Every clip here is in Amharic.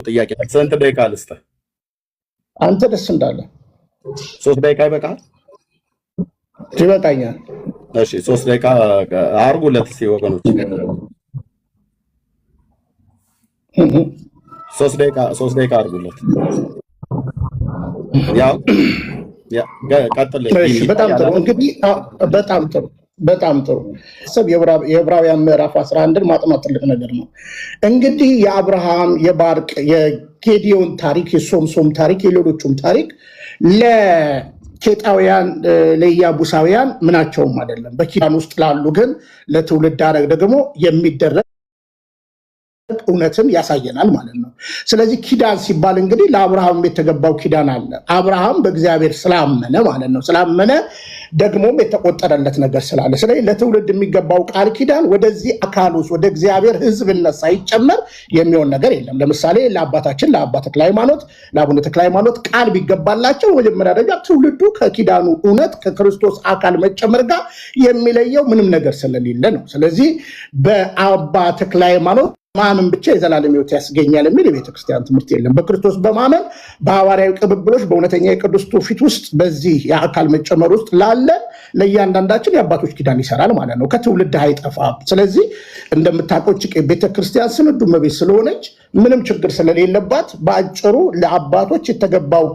ጥያቄ ስንት ደቂቃ ልስጥህ? አንተ ደስ እንዳለ 3 ደቂቃ ይበቃል? ይበቃኛል። እሺ 3 ደቂቃ አርጉለት እስኪ ወገኖች። 3 ደቂቃ አርጉለት። ያው ቀጥል። እሺ በጣም ጥሩ እንግዲህ በጣም ጥሩ ሰብ የዕብራውያን ምዕራፍ 11ን ማጥናት ትልቅ ነገር ነው። እንግዲህ የአብርሃም የባርቅ የጌዲዮን ታሪክ የሶምሶም ታሪክ የሌሎቹም ታሪክ ለኬጣውያን ለኢያቡሳውያን ምናቸውም አይደለም። በኪዳን ውስጥ ላሉ ግን ለትውልድ ሐረግ ደግሞ የሚደረግ እውነትን ያሳየናል ማለት ነው። ስለዚህ ኪዳን ሲባል እንግዲህ ለአብርሃም የተገባው ኪዳን አለ። አብርሃም በእግዚአብሔር ስላመነ ማለት ነው። ስላመነ ደግሞም የተቆጠረለት ነገር ስላለ ስለዚህ ለትውልድ የሚገባው ቃል ኪዳን ወደዚህ አካል ውስጥ ወደ እግዚአብሔር ሕዝብነት ሳይጨመር የሚሆን ነገር የለም። ለምሳሌ ለአባታችን ለአባ ተክለ ሃይማኖት ለአቡነ ተክለ ሃይማኖት ቃል ቢገባላቸው መጀመሪያ ደረጃ ትውልዱ ከኪዳኑ እውነት ከክርስቶስ አካል መጨመር ጋር የሚለየው ምንም ነገር ስለሌለ ነው። ስለዚህ በአባ ተክለ ሃይማኖት ማመን ብቻ የዘላለም ሕይወት ያስገኛል የሚል የቤተክርስቲያን ትምህርት የለም። በክርስቶስ በማመን በሐዋርያዊ ቅብብሎች በእውነተኛ የቅዱስ ትውፊት ውስጥ በዚህ የአካል መጨመር ውስጥ ላለ ለእያንዳንዳችን የአባቶች ኪዳን ይሰራል ማለት ነው። ከትውልድ አይጠፋም። ስለዚህ እንደምታውቁት ቤተክርስቲያን ስንዱ እመቤት ስለሆነች ምንም ችግር ስለሌለባት በአጭሩ ለአባቶች የተገባው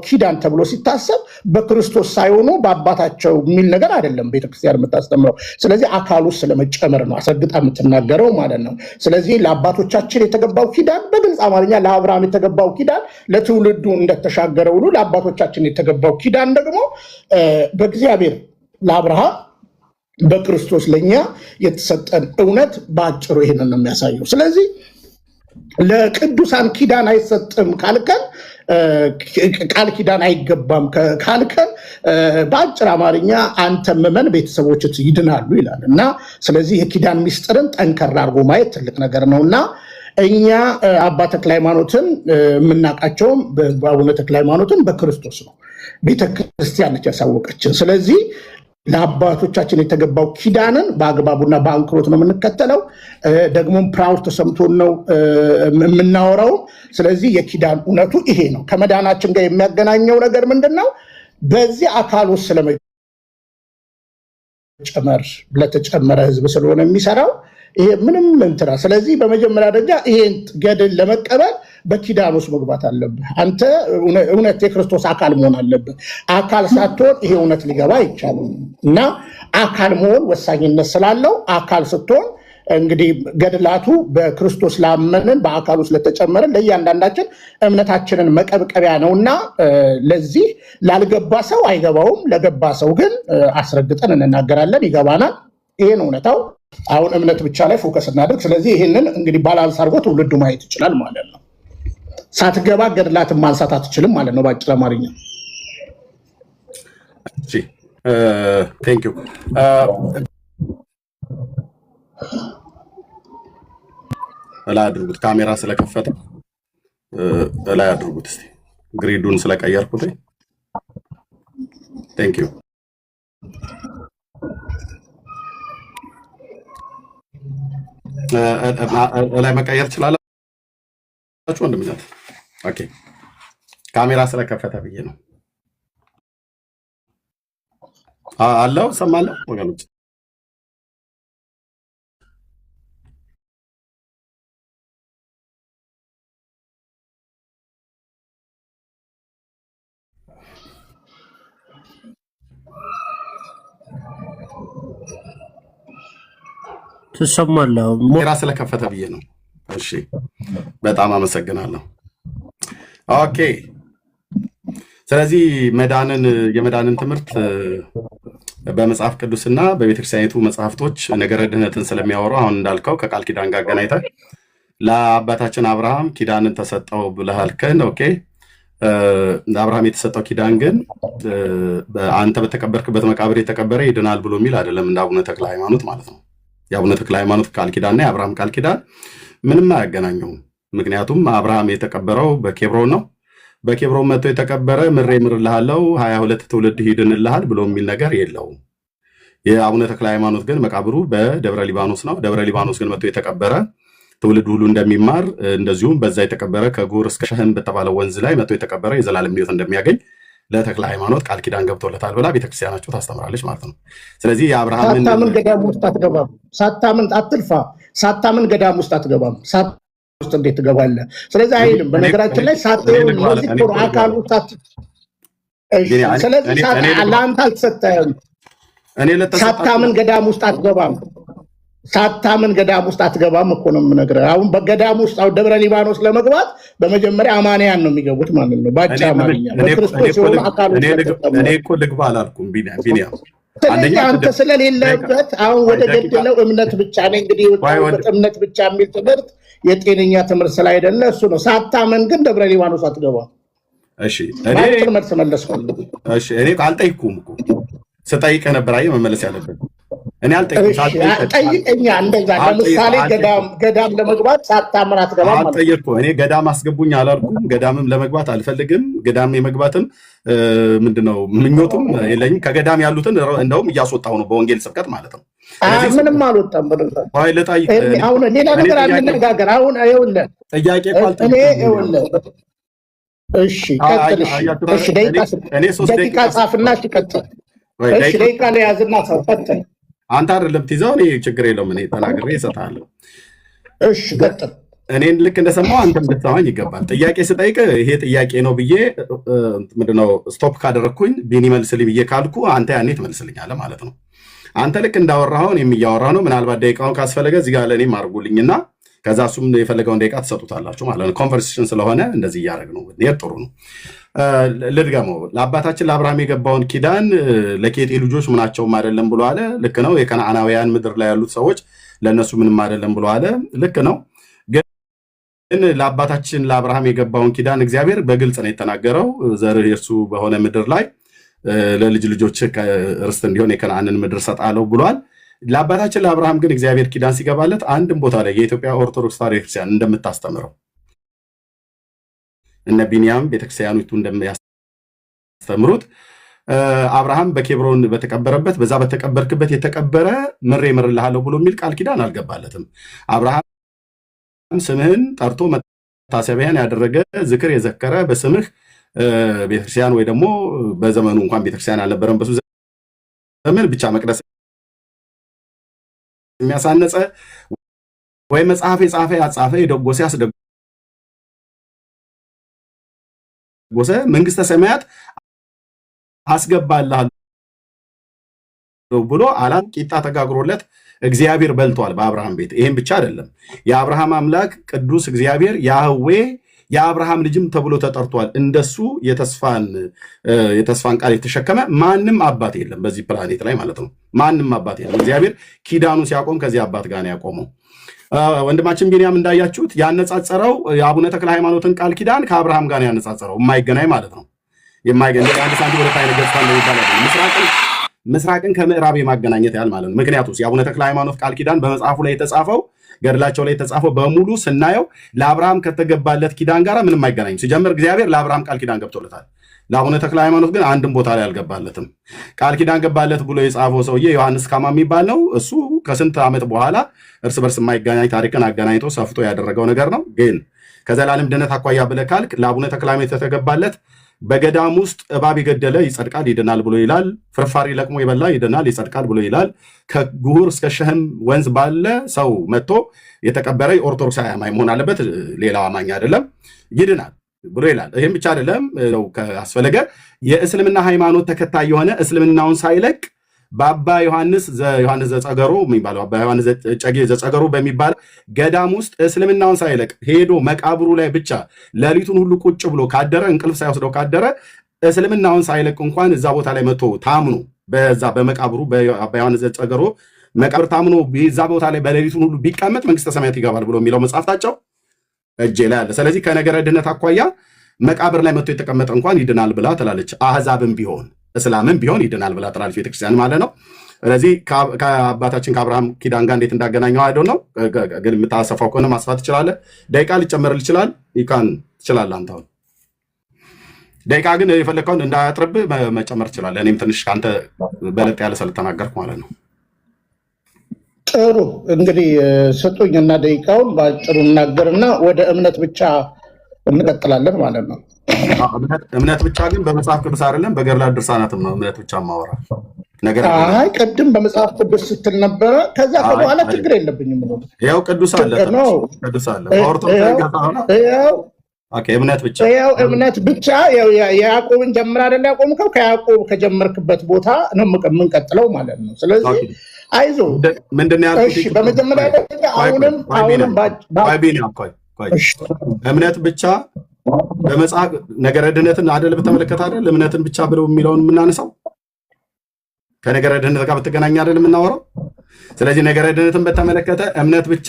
ኪዳን ተብሎ ሲታሰብ በክርስቶስ ሳይሆኑ በአባታቸው የሚል ነገር አይደለም ቤተክርስቲያን የምታስተምረው። ስለዚህ አካል ውስጥ ስለመጨመር ነው አስረግጣ የምትናገረው ማለት ነው። ስለዚህ ለአባቶቻችን የተገባው ኪዳን በግልጽ አማርኛ ለአብርሃም የተገባው ኪዳን ለትውልዱ እንደተሻገረ ሁሉ ለአባቶቻችን የተገባው ኪዳን ደግሞ በእግዚአብሔር ለአብርሃም በክርስቶስ ለኛ የተሰጠን እውነት በአጭሩ ይሄንን ነው የሚያሳየው። ስለዚህ ለቅዱሳን ኪዳን አይሰጥም ካልከን ቃል ኪዳን አይገባም ካልከን በአጭር አማርኛ አንተ መመን ቤተሰቦች ይድናሉ ይላል እና ስለዚህ የኪዳን ሚስጥርን ጠንከር አድርጎ ማየት ትልቅ ነገር ነውና እኛ አባ ተክለ ሃይማኖትን የምናውቃቸውም በአቡነ ተክለ ሃይማኖትን በክርስቶስ ነው። ቤተክርስቲያን ነች ያሳወቀችን። ስለዚህ ለአባቶቻችን የተገባው ኪዳንን በአግባቡና በአንክሮት ነው የምንከተለው። ደግሞም ፕራውድ ተሰምቶን ነው የምናወራው። ስለዚህ የኪዳን እውነቱ ይሄ ነው። ከመዳናችን ጋር የሚያገናኘው ነገር ምንድን ነው? በዚህ አካል ውስጥ ስለመጨመር ለተጨመረ ሕዝብ ስለሆነ የሚሰራው ይሄ ምንም እንትና። ስለዚህ በመጀመሪያ ደረጃ ይሄን ገድል ለመቀበል በኪዳን ውስጥ መግባት አለብህ። አንተ እውነት የክርስቶስ አካል መሆን አለብህ። አካል ሳትሆን ይሄ እውነት ሊገባ አይቻልም እና አካል መሆን ወሳኝነት ስላለው አካል ስትሆን እንግዲህ ገድላቱ በክርስቶስ ላመንን በአካል ውስጥ ለተጨመረን ለእያንዳንዳችን እምነታችንን መቀብቀቢያ ነውና ለዚህ ላልገባ ሰው አይገባውም፣ ለገባ ሰው ግን አስረግጠን እንናገራለን፣ ይገባናል። ይሄን እውነታው አሁን እምነት ብቻ ላይ ፎከስ እናድርግ። ስለዚህ ይሄንን እንግዲህ ባላንስ አድርጎ ትውልዱ ማየት ይችላል ማለት ነው። ሳትገባ ገድላትን ማንሳት አትችልም ማለት ነው በአጭር አማርኛ። እሺ ቴንክ ዩ። እላይ አድርጉት፣ ካሜራ ስለከፈተ እላይ አድርጉት እስቲ፣ ግሪዱን ስለቀየርኩት። ቴንክ ዩ። እላይ መቀየር ትችላላችሁ ወንድምነት። ኦኬ ካሜራ ስለከፈተ ብዬ ነው። አለው ሰማለሁ ወገኖች። ትሰማለህ? ካሜራ ስለከፈተ ብዬ ነው። እሺ በጣም አመሰግናለሁ። ኦኬ ስለዚህ የመዳንን ትምህርት በመጽሐፍ ቅዱስና በቤተክርስቲያኒቱ መጽሐፍቶች ነገረ ድህነትን ስለሚያወሩ አሁን እንዳልከው ከቃል ኪዳን ጋር አገናኝተህ ለአባታችን አብርሃም ኪዳንን ተሰጠው ብለሃልከን። ኦኬ ለአብርሃም የተሰጠው ኪዳን ግን አንተ በተቀበርክበት መቃብር የተቀበረ ይድናል ብሎ የሚል አይደለም፣ እንደ አቡነ ተክለ ሃይማኖት ማለት ነው። የአቡነ ተክለ ሃይማኖት ቃል ኪዳንና የአብርሃም ቃል ኪዳን ምንም አያገናኘውም። ምክንያቱም አብርሃም የተቀበረው በኬብሮን ነው። በኬብሮን መጥቶ የተቀበረ ምሬ ምርልሃለው 22 ትውልድ ይድንልሃል ብሎ የሚል ነገር የለውም። የአቡነ ተክለ ሃይማኖት ግን መቃብሩ በደብረ ሊባኖስ ነው። ደብረ ሊባኖስ ግን መጥቶ የተቀበረ ትውልድ ሁሉ እንደሚማር እንደዚሁም በዛ የተቀበረ ከጉር እስከ ሸህም በተባለው ወንዝ ላይ መጥቶ የተቀበረ የዘላለም ሕይወት እንደሚያገኝ ለተክለ ሃይማኖት ቃል ኪዳን ገብቶለታል ብላ ቤተክርስቲያናቸው ታስተምራለች ማለት ነው። ስለዚህ የአብርሃምን ሳታምን ገዳም ውስጥ አትገባም። ሳታምን አትልፋ። ሳታምን ገዳም ውስጥ አትገባም። ውስጥ እንዴት ትገባለህ? ስለዚህ አይልም። በነገራችን ላይ አካል ውስጥ ስለዚህ ለአንተ አልተሰጠህም። ሳታምን ገዳም ውስጥ አትገባም። ሳታምን ገዳም ውስጥ አትገባም እኮ ነው የምነግርህ። አሁን በገዳም ውስጥ አሁን ደብረ ሊባኖስ ለመግባት በመጀመሪያ አማንያን ነው የሚገቡት ማለት ነው። ባጭ አማርኛ በክርስቶስ የሆኑ አካሉ እኔ እኮ ልግባ አላልኩም ቢኒያም። ስለዚህ አንተ ስለሌለበት አሁን ወደ ገደለው እምነት ብቻ ነው እንግዲህ እምነት ብቻ የሚል ትምህርት የጤነኛ ትምህርት ስላይደለ እሱ ነው። ሳታምን ግን ደብረ ሊባኖስ አትገባም። እሺ እኔ አልጠይኩም እኮ ስጠይቅህ ነበር። አየህ መመለስ ያለብን እኔ ጠይቀኛ። እንደዛ ለምሳሌ ገዳም ለመግባት ሳታምን አትገባም ማለት ነው። እኔ ገዳም አስገቡኝ አላልኩም። ገዳምም ለመግባት አልፈልግም። ገዳም የመግባትም ምንድነው ምኞቱም የለኝም። ከገዳም ያሉትን እንደውም እያስወጣሁ ነው በወንጌል ስብከት ማለት ነው። ምንም አልወጣም። አሁን ሌላ ነገር አንነጋገር። አሁን ይኸውልህ ጥያቄ እሺ ቀጥል። እሺ ደቂቃ ጻፍና ቀጥል። እሺ ደቂቃ ላይ ያዝና ሰው ቀጥል። አንተ አይደለም ትይዘው፣ እኔ ችግር የለውም። እኔ ተናግሬ እሰጥሃለሁ። እሺ ቀጥል። እኔን ልክ እንደሰማው አንተም እንድትሰማኝ ይገባል። ጥያቄ ስጠይቅ ይሄ ጥያቄ ነው ብዬ ምንድነው ስቶፕ ካደረግኩኝ ቢኒ መልስልኝ ብዬ ካልኩ አንተ ያኔ ትመልስልኛለህ ማለት ነው። አንተ ልክ እንዳወራኸውን የሚያወራ ነው። ምናልባት ደቂቃውን ካስፈለገ እዚህ ጋር ለእኔም አድርጉልኝና ከዛ እሱም የፈለገውን ደቂቃ ትሰጡታላችሁ ማለት ነው። ኮንቨርሴሽን ስለሆነ እንደዚህ እያደረግ ነው። ጥሩ ነው። ልድገመው። ለአባታችን ለአብርሃም የገባውን ኪዳን ለኬጤ ልጆች ምናቸውም አይደለም ብሎ አለ። ልክ ነው። የከነዓናውያን ምድር ላይ ያሉት ሰዎች ለእነሱ ምንም አይደለም ብሎ አለ። ልክ ነው። ግን ለአባታችን ለአብርሃም የገባውን ኪዳን እግዚአብሔር በግልጽ ነው የተናገረው። ዘርህ የእርሱ በሆነ ምድር ላይ ለልጅ ልጆች ርስት እንዲሆን የከነዓንን ምድር ሰጣለሁ ብሏል። ለአባታችን ለአብርሃም ግን እግዚአብሔር ኪዳን ሲገባለት አንድም ቦታ ላይ የኢትዮጵያ ኦርቶዶክስ ተዋሕዶ ቤተክርስቲያን እንደምታስተምረው እነ ቢንያም ቤተክርስቲያኒቱ እንደሚያስተምሩት አብርሃም በኬብሮን በተቀበረበት በዛ በተቀበርክበት የተቀበረ ምሬ እምርልሃለሁ ብሎ የሚል ቃል ኪዳን አልገባለትም። አብርሃም ስምህን ጠርቶ መታሰቢያን ያደረገ ዝክር የዘከረ በስምህ ቤተክርስቲያን ወይ ደግሞ በዘመኑ እንኳን ቤተክርስቲያን አልነበረም በሱ ዘመን ብቻ መቅደስ የሚያሳነጸ ወይ መጽሐፍ የጻፈ ያጻፈ የደጎሰ ያስደጎሰ መንግስተ ሰማያት አስገባልሃለሁ ብሎ አላም ቂጣ ተጋግሮለት እግዚአብሔር በልቷል በአብርሃም ቤት። ይሄን ብቻ አይደለም፣ የአብርሃም አምላክ ቅዱስ እግዚአብሔር ያህዌ የአብርሃም ልጅም ተብሎ ተጠርቷል። እንደሱ የተስፋን ቃል የተሸከመ ማንም አባት የለም በዚህ ፕላኔት ላይ ማለት ነው። ማንም አባት የለም። እግዚአብሔር ኪዳኑን ሲያቆም ከዚህ አባት ጋር ነው ያቆመው። ወንድማችን ቢንያም እንዳያችሁት ያነጻጸረው የአቡነ ተክለ ሃይማኖትን ቃል ኪዳን ከአብርሃም ጋር ያነጻጸረው የማይገናኝ ማለት ነው። የማይገናኝ አንድ ሳንቲም ሁለት አይነት ገጽታ እንደሚባል ምስራቅን ከምዕራብ የማገናኘት ያህል ማለት ነው። ምክንያቱም የአቡነ ተክለ ሃይማኖት ቃል ኪዳን በመጽሐፉ ላይ የተጻፈው ገድላቸው ላይ የተጻፈው በሙሉ ስናየው ለአብርሃም ከተገባለት ኪዳን ጋር ምንም አይገናኝም። ሲጀምር እግዚአብሔር ለአብርሃም ቃል ኪዳን ገብቶለታል። ለአቡነ ተክለ ሃይማኖት ግን አንድም ቦታ ላይ አልገባለትም። ቃል ኪዳን ገባለት ብሎ የጻፈው ሰውዬ ዮሐንስ ካማ የሚባል ነው። እሱ ከስንት ዓመት በኋላ እርስ በርስ የማይገናኝ ታሪክን አገናኝቶ ሰፍቶ ያደረገው ነገር ነው። ግን ከዘላለም ድነት አኳያ ብለህ ካልክ ለአቡነ ተክለ ሃይማኖት የተገባለት በገዳም ውስጥ እባብ የገደለ ይጸድቃል ይድናል ብሎ ይላል። ፍርፋሪ ለቅሞ የበላ ይድናል ይጸድቃል ብሎ ይላል። ከጉሁር እስከ ሸህም ወንዝ ባለ ሰው መጥቶ የተቀበረ የኦርቶዶክሳዊ አማኝ መሆን አለበት፣ ሌላው አማኝ አይደለም፣ ይድናል ብሎ ይላል። ይህም ብቻ አይደለም፣ ካስፈለገ የእስልምና ሃይማኖት ተከታይ የሆነ እስልምናውን ሳይለቅ በአባ ዮሐንስ ዘጸገሮ የሚባለው አባ ዮሐንስ ጨጌ ዘጸገሮ በሚባል ገዳም ውስጥ እስልምናውን ሳይለቅ ሄዶ መቃብሩ ላይ ብቻ ሌሊቱን ሁሉ ቁጭ ብሎ ካደረ እንቅልፍ ሳይወስደው ካደረ እስልምናውን ሳይለቅ እንኳን እዛ ቦታ ላይ መጥቶ ታምኖ በዛ በመቃብሩ በአባ ዮሐንስ ዘጸገሮ መቃብር ታምኖ እዛ ቦታ ላይ በሌሊቱን ሁሉ ቢቀመጥ መንግስተ ሰማያት ይገባል ብሎ የሚለው መጽሐፍታቸው እጄ ላይ አለ። ስለዚህ ከነገረ ድነት አኳያ መቃብር ላይ መጥቶ የተቀመጠ እንኳን ይድናል ብላ ትላለች። አህዛብም ቢሆን እስላምን ቢሆን ይድናል ብላ ትላለች ቤተክርስቲያን ማለት ነው። ስለዚህ ከአባታችን ከአብርሃም ኪዳን ጋር እንዴት እንዳገናኘው አይደል ነው። ግን የምታሰፋው ከሆነ ማስፋት ትችላለህ። ደቂቃ ሊጨመርል ይችላል። ይካን ትችላለህ አንተ አሁን ደቂቃ ግን የፈለግከውን እንዳያጥርብህ መጨመር ትችላለህ። እኔም ትንሽ ከአንተ በለጥ ያለ ስለተናገርኩ ማለት ነው። ጥሩ እንግዲህ ስጡኝና ደቂቃውን ባጭሩ እናገርና ወደ እምነት ብቻ እንቀጥላለን ማለት ነው። እምነት ብቻ ግን በመጽሐፍ ቅዱስ አይደለም በገድላት ድርሳናትም ነው እምነት ብቻ ማወራ ነገር አይ ቅድም በመጽሐፍ ቅዱስ ስትል ነበረ። ከዛ በኋላ ችግር የለብኝም ነው ያው ቅዱስ አለ ኦርቶዶክስ ጋር ኦኬ እምነት ብቻ ያው እምነት ብቻ ያው ያዕቆብን ጀምር አይደል ያቆምከው ከያዕቆብ ከጀመርክበት ቦታ ነው የምንቀጥለው ማለት ነው። ስለዚህ አይዞ ምንድነው ያልኩት? እሺ በመጀመሪያ ደረጃ አሁንም እምነት ብቻ በመጽሐፍ ነገረ ድህነትን አይደል በተመለከተ አይደል እምነትን ብቻ ብለው የሚለውን የምናነሳው ከነገረ ድህነት ጋር በተገናኘ አይደል የምናወራው። ስለዚህ ነገረ ድህነትን በተመለከተ እምነት ብቻ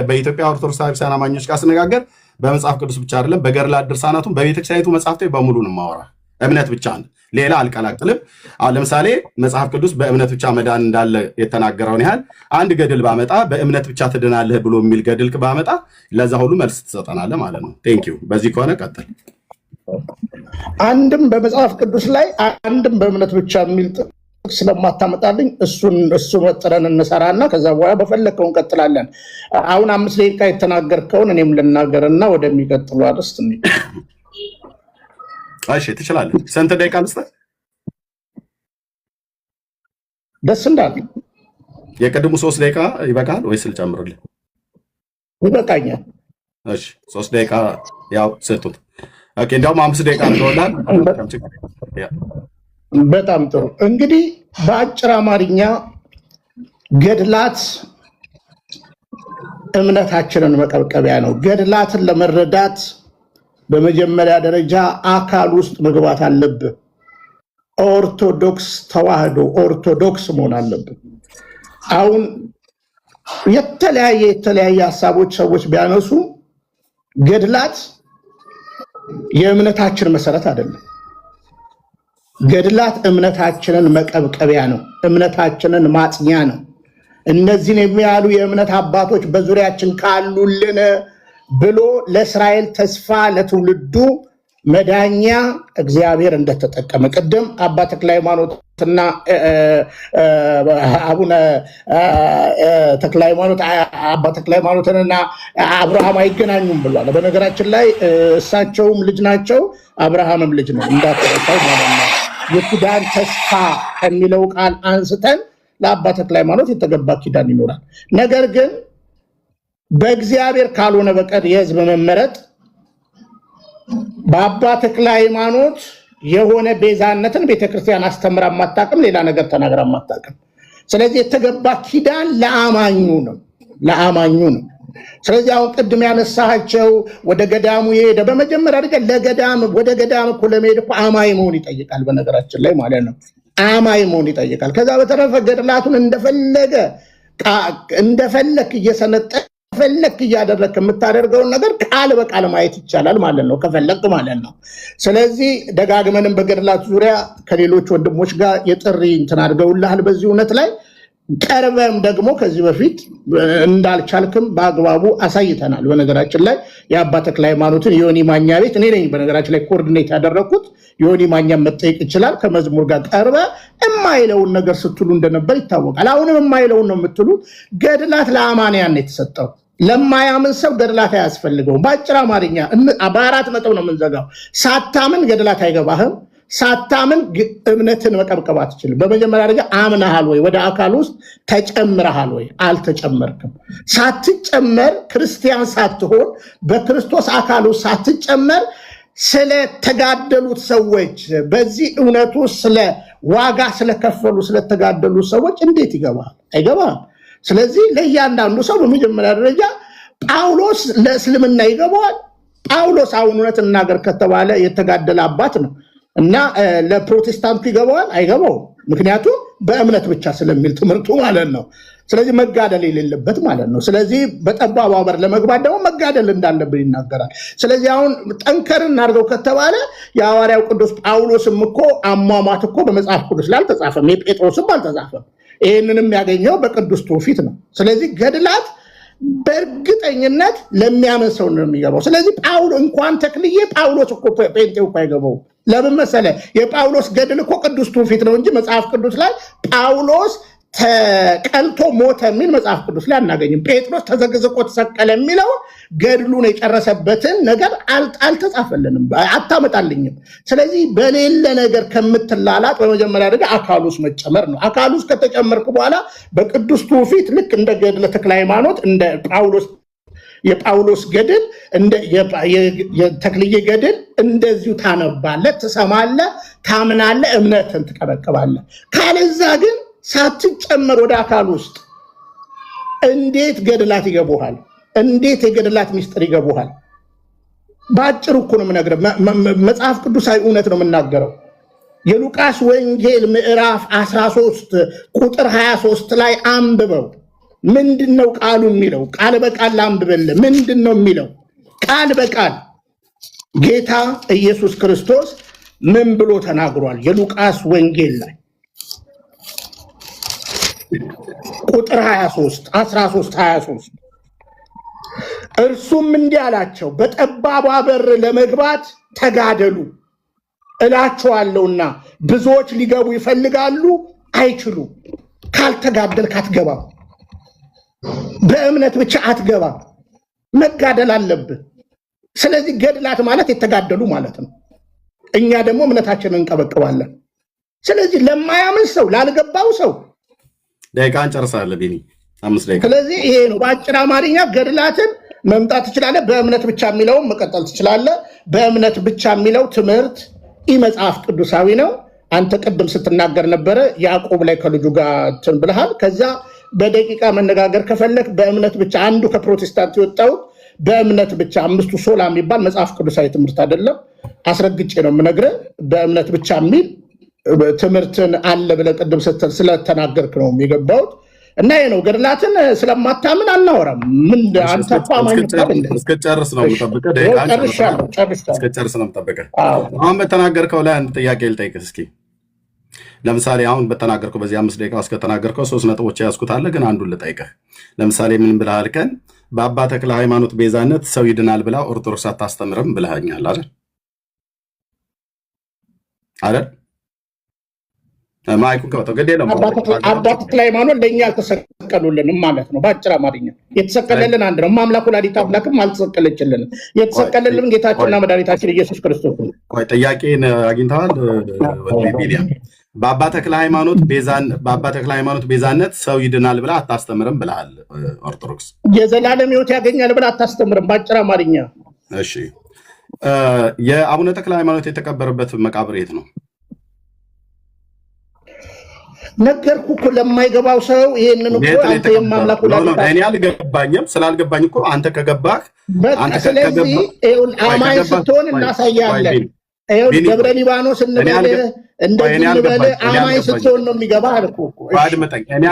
በኢትዮጵያ ኦርቶዶክስ ቤተክርስቲያን አማኞች ጋር ስነጋገር በመጽሐፍ ቅዱስ ብቻ አይደለም በገድላት ድርሳናቱም በቤተክርስቲያኒቱ መጽሐፍቶች በሙሉ ነው የማወራ። እምነት ብቻ ነው ሌላ አልቀላቅልም። አሁን ለምሳሌ መጽሐፍ ቅዱስ በእምነት ብቻ መዳን እንዳለ የተናገረውን ያህል አንድ ገድል ባመጣ በእምነት ብቻ ትድናለህ ብሎ የሚል ገድል ባመጣ ለዛ ሁሉ መልስ ትሰጠናለህ ማለት ነው። ቴንኪው። በዚህ ከሆነ ቀጥል። አንድም በመጽሐፍ ቅዱስ ላይ አንድም በእምነት ብቻ የሚል ስለማታመጣልኝ እሱን ወጥረን እንሰራና ከዛ በኋላ በፈለከው እንቀጥላለን። አሁን 5 ደቂቃ የተናገርከውን እኔም ልናገርና ወደሚቀጥሉ አርስት እንዴ። እሺ ትችላለህ። ስንት ደቂቃ ልስጥህ? ደስ እንዳለ የቀድሙ 3 ደቂቃ ይበቃል ወይስ ልጨምርልህ? ይበቃኛል። እሺ 3 ደቂቃ ያው ስጡት። ኦኬ እንደውም 5 ደቂቃ እንደውላል። በጣም ጥሩ። እንግዲህ በአጭር አማርኛ ገድላት እምነታችንን መቀብቀቢያ ነው። ገድላትን ለመረዳት በመጀመሪያ ደረጃ አካል ውስጥ መግባት አለብህ። ኦርቶዶክስ ተዋህዶ ኦርቶዶክስ መሆን አለብህ። አሁን የተለያየ ሀሳቦች ሰዎች ቢያነሱ ገድላት የእምነታችን መሰረት አይደለም። ገድላት እምነታችንን መቀብቀቢያ ነው። እምነታችንን ማጽኛ ነው። እነዚህን የሚያሉ የእምነት አባቶች በዙሪያችን ካሉልን ብሎ ለእስራኤል ተስፋ ለትውልዱ መዳኛ እግዚአብሔር እንደተጠቀመ ቅድም አባ ተክለ ሃይማኖትና አቡነ ተክለ ሃይማኖት አባ ተክለ ሃይማኖትና አብርሃም አይገናኙም ብሏል። በነገራችን ላይ እሳቸውም ልጅ ናቸው፣ አብርሃምም ልጅ ነው እንዳትረሳው ማለት ነው። የኪዳን ተስፋ ከሚለው ቃል አንስተን ለአባ ተክለ ሃይማኖት የተገባ ኪዳን ይኖራል። ነገር ግን በእግዚአብሔር ካልሆነ በቀር የህዝብ መመረጥ በአባ ተክለ ሃይማኖት የሆነ ቤዛነትን ቤተክርስቲያን አስተምራ ማታቀም፣ ሌላ ነገር ተናግራ ማታቀም። ስለዚህ የተገባ ኪዳን ለአማኙ ነው። ስለዚህ አሁን ቅድም ያነሳቸው ወደ ገዳሙ የሄደ በመጀመሪያ አድርገን ወደ ገዳም እኮ ለመሄድ እኮ አማኝ መሆን ይጠይቃል። በነገራችን ላይ ማለት ነው አማኝ መሆን ይጠይቃል። ከዛ በተረፈ ገድላቱን እንደፈለክ እየሰነጠቅ ፈለክ እያደረክ የምታደርገውን ነገር ቃል በቃል ማየት ይቻላል ማለት ነው፣ ከፈለክ ማለት ነው። ስለዚህ ደጋግመንም በገድላት ዙሪያ ከሌሎች ወንድሞች ጋር የጥሪ እንትን አድርገውልሃል። በዚህ እውነት ላይ ቀርበም ደግሞ ከዚህ በፊት እንዳልቻልክም በአግባቡ አሳይተናል። በነገራችን ላይ የአባ ተክለ ሃይማኖትን ዮኒ ማኛ ቤት እኔ ነኝ በነገራችን ላይ ኮኦርዲኔት ያደረኩት። ዮኒ ማኛ መጠየቅ ይችላል። ከመዝሙር ጋር ቀርበ የማይለውን ነገር ስትሉ እንደነበር ይታወቃል። አሁንም የማይለውን ነው የምትሉት። ገድላት ለአማንያን የተሰጠው ለማያምን ሰው ገድላት አያስፈልገውም። በአጭር አማርኛ በ4 ነጥብ ነው የምንዘጋው። ሳታምን ገድላት አይገባህም። ሳታምን እምነትን መቀብቀብ አትችልም። በመጀመሪያ ደረጃ አምነሃል ወይ? ወደ አካል ውስጥ ተጨምረሃል ወይ? አልተጨመርክም። ሳትጨመር ክርስቲያን ሳትሆን በክርስቶስ አካል ውስጥ ሳትጨመር ስለተጋደሉት ሰዎች በዚህ እውነቱ ስለ ዋጋ ስለከፈሉ ስለተጋደሉ ሰዎች እንዴት ይገባል? አይገባም። ስለዚህ ለእያንዳንዱ ሰው በመጀመሪያ ደረጃ ጳውሎስ ለእስልምና ይገባዋል። ጳውሎስ አሁን እውነት እናገር ከተባለ የተጋደለ አባት ነው እና ለፕሮቴስታንቱ ይገባዋል? አይገባውም። ምክንያቱም በእምነት ብቻ ስለሚል ትምህርቱ ማለት ነው። ስለዚህ መጋደል የሌለበት ማለት ነው። ስለዚህ በጠባቧ በር ለመግባት ደግሞ መጋደል እንዳለብን ይናገራል። ስለዚህ አሁን ጠንከር እናድርገው ከተባለ የሐዋርያው ቅዱስ ጳውሎስም እኮ አሟሟት እኮ በመጽሐፍ ቅዱስ ላይ አልተጻፈም፣ የጴጥሮስም አልተጻፈም። ይህንንም ያገኘው በቅዱስ ትውፊት ነው። ስለዚህ ገድላት በእርግጠኝነት ለሚያምን ሰው ነው የሚገባው። ስለዚህ እንኳን ተክልዬ ጳውሎስ እኮ ጴንጤው እኮ አይገባው። ለምን መሰለ? የጳውሎስ ገድል እኮ ቅዱስ ትውፊት ነው እንጂ መጽሐፍ ቅዱስ ላይ ጳውሎስ ተቀልቶ ሞተ የሚል መጽሐፍ ቅዱስ ላይ አናገኝም። ጴጥሮስ ተዘግዝቆ ተሰቀለ የሚለው ገድሉን የጨረሰበትን ነገር አልተጻፈልንም፣ አታመጣልኝም። ስለዚህ በሌለ ነገር ከምትላላጥ በመጀመሪያ ደረጃ አካሉ ውስጥ መጨመር ነው። አካሉ ውስጥ ከተጨመርክ በኋላ በቅዱስ ትውፊት ልክ እንደ ገድለ ተክለ ሃይማኖት እንደ የጳውሎስ ገድል የተክልዬ ገድል እንደዚሁ ታነባለህ፣ ትሰማለህ፣ ታምናለህ፣ እምነትን ትቀበቅባለህ። ካለዛ ግን ሳትጨመር ወደ አካል ውስጥ እንዴት ገድላት ይገቡሃል? እንዴት የገድላት ሚስጥር ይገቡሃል? በአጭሩ እኮ ነው የምነግርህ። መጽሐፍ ቅዱሳዊ እውነት ነው የምናገረው። የሉቃስ ወንጌል ምዕራፍ 13 ቁጥር 23 ላይ አንብበው። ምንድነው ቃሉ የሚለው? ቃል በቃል ላንብብልህ። ምንድነው የሚለው? ቃል በቃል ጌታ ኢየሱስ ክርስቶስ ምን ብሎ ተናግሯል? የሉቃስ ወንጌል ላይ ቁጥር 23 23 እርሱም እንዲህ አላቸው፣ በጠባቧ በር ለመግባት ተጋደሉ እላችኋለሁና ብዙዎች ሊገቡ ይፈልጋሉ፣ አይችሉም። ካልተጋደልክ አትገባም። በእምነት ብቻ አትገባም። መጋደል አለብን። ስለዚህ ገድላት ማለት የተጋደሉ ማለት ነው። እኛ ደግሞ እምነታችንን እንቀበቅባለን። ስለዚህ ለማያምን ሰው፣ ላልገባው ሰው ደቂቃን ጨርሳለህ ቢኒ፣ 5 ደቂቃ። ስለዚህ ይሄ ነው በአጭር አማርኛ። ገድላትን መምጣት ትችላለህ። በእምነት ብቻ የሚለውን መቀጠል ትችላለህ። በእምነት ብቻ የሚለው ትምህርት መጽሐፍ ቅዱሳዊ ነው። አንተ ቅድም ስትናገር ነበረ ያዕቆብ ላይ ከልጁ ጋር እንትን ብለሃል። ከዛ በደቂቃ መነጋገር ከፈለክ በእምነት ብቻ አንዱ ከፕሮቴስታንት የወጣው በእምነት ብቻ አምስቱ ሶላ የሚባል መጽሐፍ ቅዱሳዊ ትምህርት አይደለም። አስረግጬ ነው የምነግርህ። በእምነት ብቻ የሚል ትምህርትን አለ ብለህ ቅድም ስለተናገርክ ነው የሚገባው። እና ይሄ ነው። ገድላትን ስለማታምን አናወራም። ምን አንተ ቋማኝ እስከጨርስ ነው የምጠብቀህ። ደቂቃን እስከጨርስ ነው የምጠብቀህ። አሁን በተናገርከው ላይ አንድ ጥያቄ ልጠይቅህ እስኪ። ለምሳሌ አሁን በተናገርከው በዚህ 5 ደቂቃ እስከተናገርከው 3 ነጥቦች ያዝኩት አለ፣ ግን አንዱን ልጠይቅህ። ለምሳሌ ምን ብለሃል? ቀን በአባ ተክለ ሃይማኖት ቤዛነት ሰው ይድናል ብላ ኦርቶዶክስ አታስተምርም ብለኸኛል አይደል? አይደል? ማይኩን ከወጣው ገዴ ነው። አባ ተክለ ሃይማኖት ለእኛ አልተሰቀሉልንም ማለት ነው። በአጭር አማርኛ የተሰቀለልን አንድ ነው። ማምላክ ወላዲተ አምላክም አልተሰቀለችልንም። የተሰቀለልን ጌታችንና መድኃኒታችን ኢየሱስ ክርስቶስ ነው። ቆይ ጥያቄን አግኝተዋል ቢኒያም? በአባ ተክለ ሃይማኖት ቤዛነት ሰው ይድናል ብላ አታስተምርም ብለሃል ኦርቶዶክስ። የዘላለም ሕይወት ያገኛል ብላ አታስተምርም በአጭር አማርኛ። እሺ፣ የአቡነ ተክለ ሃይማኖት የተቀበረበት መቃብር የት ነው? ነገርኩ እኮ ለማይገባው ሰው ይሄንን እኮ አንተ የማምላክ ወላዲተ እኔ አልገባኝም። ስላልገባኝ እኮ አንተ ከገባህ ስለዚህ አማኝ ስትሆን እናሳያለን። ደብረ ሊባኖስ እንበልህ እንደዚህ እንበልህ አማኝ ስትሆን ነው የሚገባህ አልኩህ እኮ። አድምጠኝ። እኔ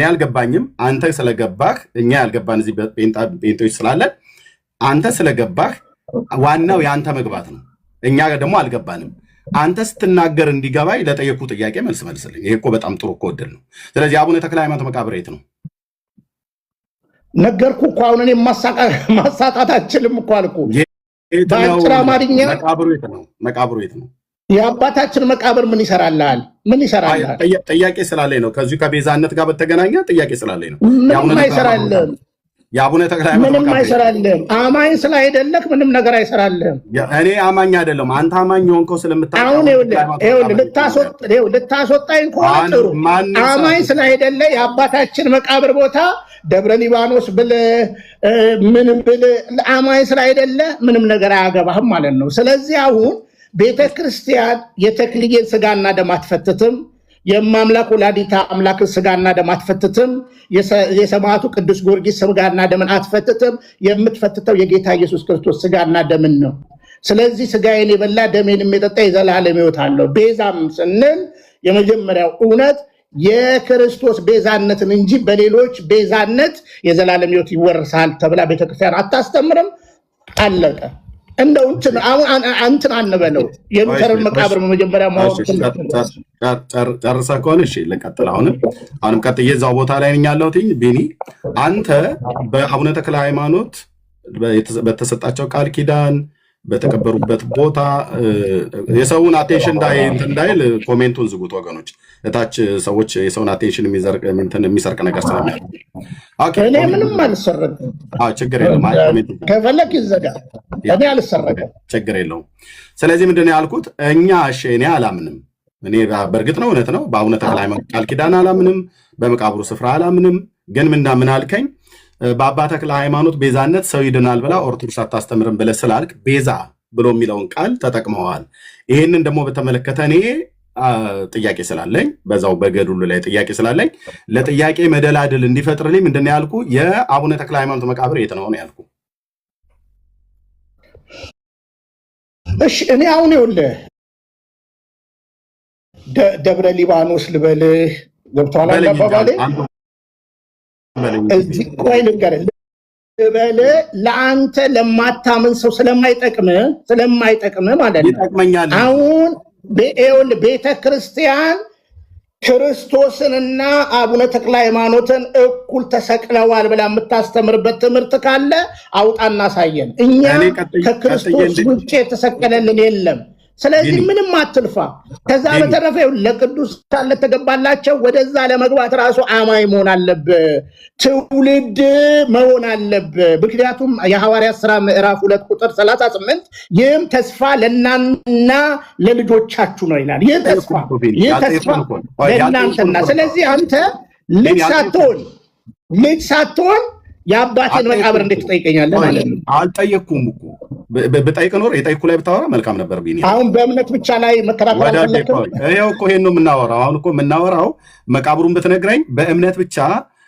አልገባኝም። አንተ ስለገባህ እኛ ያልገባን እዚህ ጴንጤዎች ስላለን አንተ ስለገባህ ዋናው የአንተ መግባት ነው። እኛ ደግሞ አልገባንም። አንተ ስትናገር እንዲገባኝ ለጠየቁ ጥያቄ መልስ መልስልኝ። ይሄ እኮ በጣም ጥሩ እኮ ዕድል ነው። ስለዚህ አቡነ ተክለ ሃይማኖት መቃብር የት ነው? ነገርኩ እኮ። አሁን እኔ ማሳጣት አልችልም እኮ አልኩህ። በአጭር አማርኛ መቃብሩ የት ነው? የአባታችን መቃብር ምን ይሰራልሃል? ምን ይሰራልሃል? ጥያቄ ስላለኝ ነው። ከዚሁ ከቤዛነት ጋር በተገናኘ ጥያቄ ስላለኝ ነው። ምንም አይሰራልህም። የአቡነ ተክለ ሃይማኖት ምንም አይሰራልህም። አማኝ ስላይደለክ ምንም ነገር አይሰራልህም። እኔ አማኝ አይደለም። አንተ አማኝ የሆንከው ስለምታውቅ አሁን ልታስወጣኝ ከሆነ ጥሩ። አማኝ ስላይደለ የአባታችን መቃብር ቦታ ደብረ ሊባኖስ ብለህ ምንም ብለህ አማኝ ስላይደለ ምንም ነገር አያገባህም ማለት ነው። ስለዚህ አሁን ቤተክርስቲያን የተክልዬን ስጋና ደም አትፈትትም። የማምላክ ወላዲተ አምላክን ስጋና ደም አትፈትትም። የሰማዕቱ ቅዱስ ጊዮርጊስ ስጋና ደምን አትፈትትም። የምትፈትተው የጌታ ኢየሱስ ክርስቶስ ስጋና ደምን ነው። ስለዚህ ስጋዬን የበላ ደሜንም የጠጣ የዘላለም ሕይወት አለው። ቤዛም ስንል የመጀመሪያው እውነት የክርስቶስ ቤዛነትን እንጂ በሌሎች ቤዛነት የዘላለም ሕይወት ይወርሳል ተብላ ቤተክርስቲያን አታስተምርም። አለቀ። እንደው እንትን አንበለው። የሉተርን መቃብር መጀመሪያ ማወቅ ጨርሰህ ከሆነ እሺ ልቀጥል። አሁንም ቀጥዬ እዛው ቦታ ላይ ነኝ ያለሁት። ቢኒ አንተ በአቡነ ተክለ ሃይማኖት በተሰጣቸው ቃል ኪዳን በተቀበሩበት ቦታ የሰውን አቴንሽን እንዳይል ኮሜንቱን ዝጉት ወገኖች። እታች ሰዎች የሰውን አቴንሽን የሚሰርቅ ነገር ስለሚያደርጉ እኔ ምንም አልሰረቅም። ችግር የለውም። ከፈለክ ይዘጋ፣ እኔ አልሰረቅም፣ ችግር የለውም። ስለዚህ ምንድን ነው ያልኩት? እኔ አላምንም። እኔ በእርግጥ ነው እውነት ነው በአቡነ ተክለ ሃይማኖት ቃል ኪዳን አላምንም፣ በመቃብሩ ስፍራ አላምንም። ግን ምን አልከኝ? በአባ ተክለ ሃይማኖት ቤዛነት ሰው ይድናል ብላ ኦርቶዶክስ አታስተምርም ብለህ ስላልክ ቤዛ ብሎ የሚለውን ቃል ተጠቅመዋል። ይህንን ደግሞ በተመለከተ እኔ ጥያቄ ስላለኝ በዛው በገድሉ ላይ ጥያቄ ስላለኝ ለጥያቄ መደላድል እንዲፈጥርልኝ ምንድን ነው ያልኩ? የአቡነ ተክለ ሃይማኖት መቃብር የት ነው ያልኩ። እሺ እኔ አሁን ይኸውልህ ደብረ ሊባኖስ ልበልህ፣ ገብቶሃል አባባሌ? እዚህ ቆይ ልንገርህ ልበልህ፣ ለአንተ ለማታምን ሰው ስለማይጠቅም ማለት ነው። ይጠቅመኛል። አሁን ቤተ ክርስቲያን ክርስቶስንና አቡነ ተክለ ሃይማኖትን እኩል ተሰቅለዋል ብላ የምታስተምርበት ትምህርት ካለ አውጣና ሳየን። እኛ ከክርስቶስ ውጭ የተሰቀለልን የለም። ስለዚህ ምንም አትልፋ። ከዛ በተረፈ ለቅዱሳን ለተገባላቸው ወደዛ ለመግባት ራሱ አማኝ መሆን አለብህ፣ ትውልድ መሆን አለብህ። ምክንያቱም የሐዋርያት ሥራ ምዕራፍ 2 ቁጥር 38 ይህም ተስፋ ለእናንተና ለልጆቻችሁ ነው ይላል። ይህ ተስፋ ለእናንተና። ስለዚህ አንተ ልጅ ሳትሆን የአባቴን መቃብር እንዴት ትጠይቀኛለህ ማለት ነው? አልጠየቅኩም እኮ በጠይቅ ኖር የጠይቁ ላይ ብታወራ መልካም ነበር። ቢኒ አሁን በእምነት ብቻ ላይ መከራከር አልፈለግም። ይኸው እኮ ይሄን ነው የምናወራው። አሁን እኮ የምናወራው መቃብሩን ብትነግረኝ በእምነት ብቻ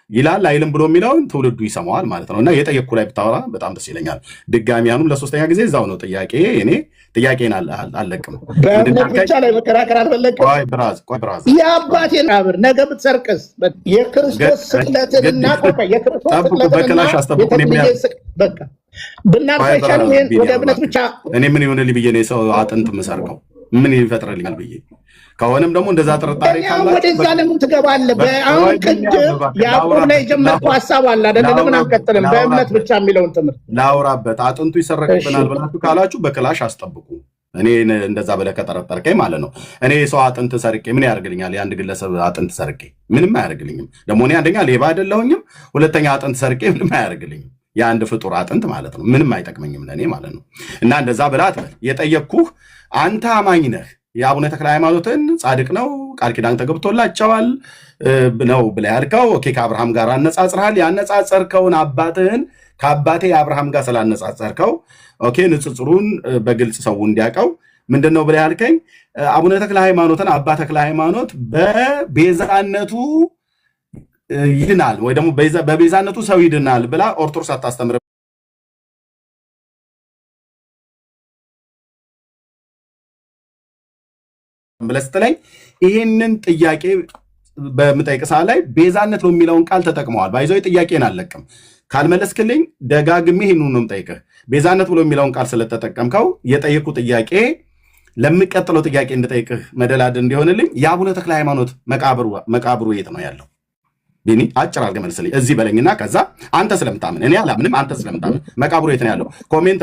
ይላል አይልም ብሎ የሚለውን ትውልዱ ይሰማዋል ማለት ነው። እና የጠየቅኩ ላይ ብታወራ በጣም ደስ ይለኛል። ድጋሚ አሁንም ለሶስተኛ ጊዜ እዛው ነው ጥያቄ። እኔ ጥያቄን አልለቅም። በእምነት ብቻ ላይ መከራከር አልፈለግም። ቆይ ብራዝ የአባቴን መቃብር ነገ ብትሰርቅስ የክርስቶስ ስቅለትንና በክላሽ አስጠብቁ በቃ ብናርሳይቻል ወደ እምነት ብቻ እኔ ምን ይሆንልኝ ብዬ ነው የሰው አጥንት የምሰርቀው? ምን ይፈጥርልኛል ብዬ ከሆነም ደግሞ እንደዛ ጥርጣሬ ካላችሁ ወደዛ ለምን ትገባለህ? አሁን ቅድም ያዕቆብ ላይ የጀመርኩህ ሀሳብ አለ አይደለ? ለምን አንቀጥልም? በእምነት ብቻ የሚለውን ትምህርት ላውራበት። አጥንቱ ይሰረቅብናል ብላችሁ ካላችሁ በክላሽ አስጠብቁ። እኔ እንደዛ ብለህ ከጠረጠርከኝ ማለት ነው። እኔ የሰው አጥንት ሰርቄ ምን ያደርግልኛል? የአንድ ግለሰብ አጥንት ሰርቄ ምንም አያደርግልኝም። ደግሞ እኔ አንደኛ ሌባ አይደለሁኝም፣ ሁለተኛ አጥንት ሰርቄ ምንም አያደርግልኝም። የአንድ ፍጡር አጥንት ማለት ነው። ምንም አይጠቅመኝም ለእኔ ማለት ነው። እና እንደዛ ብለህ አትበል። የጠየቅኩህ አንተ አማኝ ነህ፣ የአቡነ ተክለ ሃይማኖትን ጻድቅ ነው ቃል ኪዳን ተገብቶላቸዋል ነው ብለህ ያልከው። ኦኬ ከአብርሃም ጋር አነጻጽረሃል። ያነጻጸርከውን አባትህን ከአባቴ የአብርሃም ጋር ስላነጻጸርከው ኦኬ ንጽጽሩን በግልጽ ሰው እንዲያውቀው ምንድን ነው ብለህ ያልከኝ? አቡነ ተክለ ሃይማኖትን አባ ተክለ ሃይማኖት በቤዛነቱ ይድናል ወይ ደግሞ በቤዛነቱ ሰው ይድናል ብላ ኦርቶዶክስ አታስተምር ብለህ ስትለኝ ይህንን ጥያቄ በምጠይቅ ሰዓት ላይ ቤዛነት ነው የሚለውን ቃል ተጠቅመዋል። ባይዘው ጥያቄን አልለቅም። ካልመለስክልኝ ደጋግሜ ይህን ነው የምጠይቅህ። ቤዛነት ብሎ የሚለውን ቃል ስለተጠቀምከው የጠየቁ ጥያቄ ለሚቀጥለው ጥያቄ እንድጠይቅህ መደላድ እንዲሆንልኝ የአቡነ ተክለ ሃይማኖት መቃብሩ የት ነው ያለው? ቢኒ አጭር አድርገህ መልስልኝ። እዚህ በለኝና ከዛ አንተ ስለምታምን እኔ አላምንም፣ አንተ ስለምታምን መቃብሩ የት ነው ያለው? ኮሜንት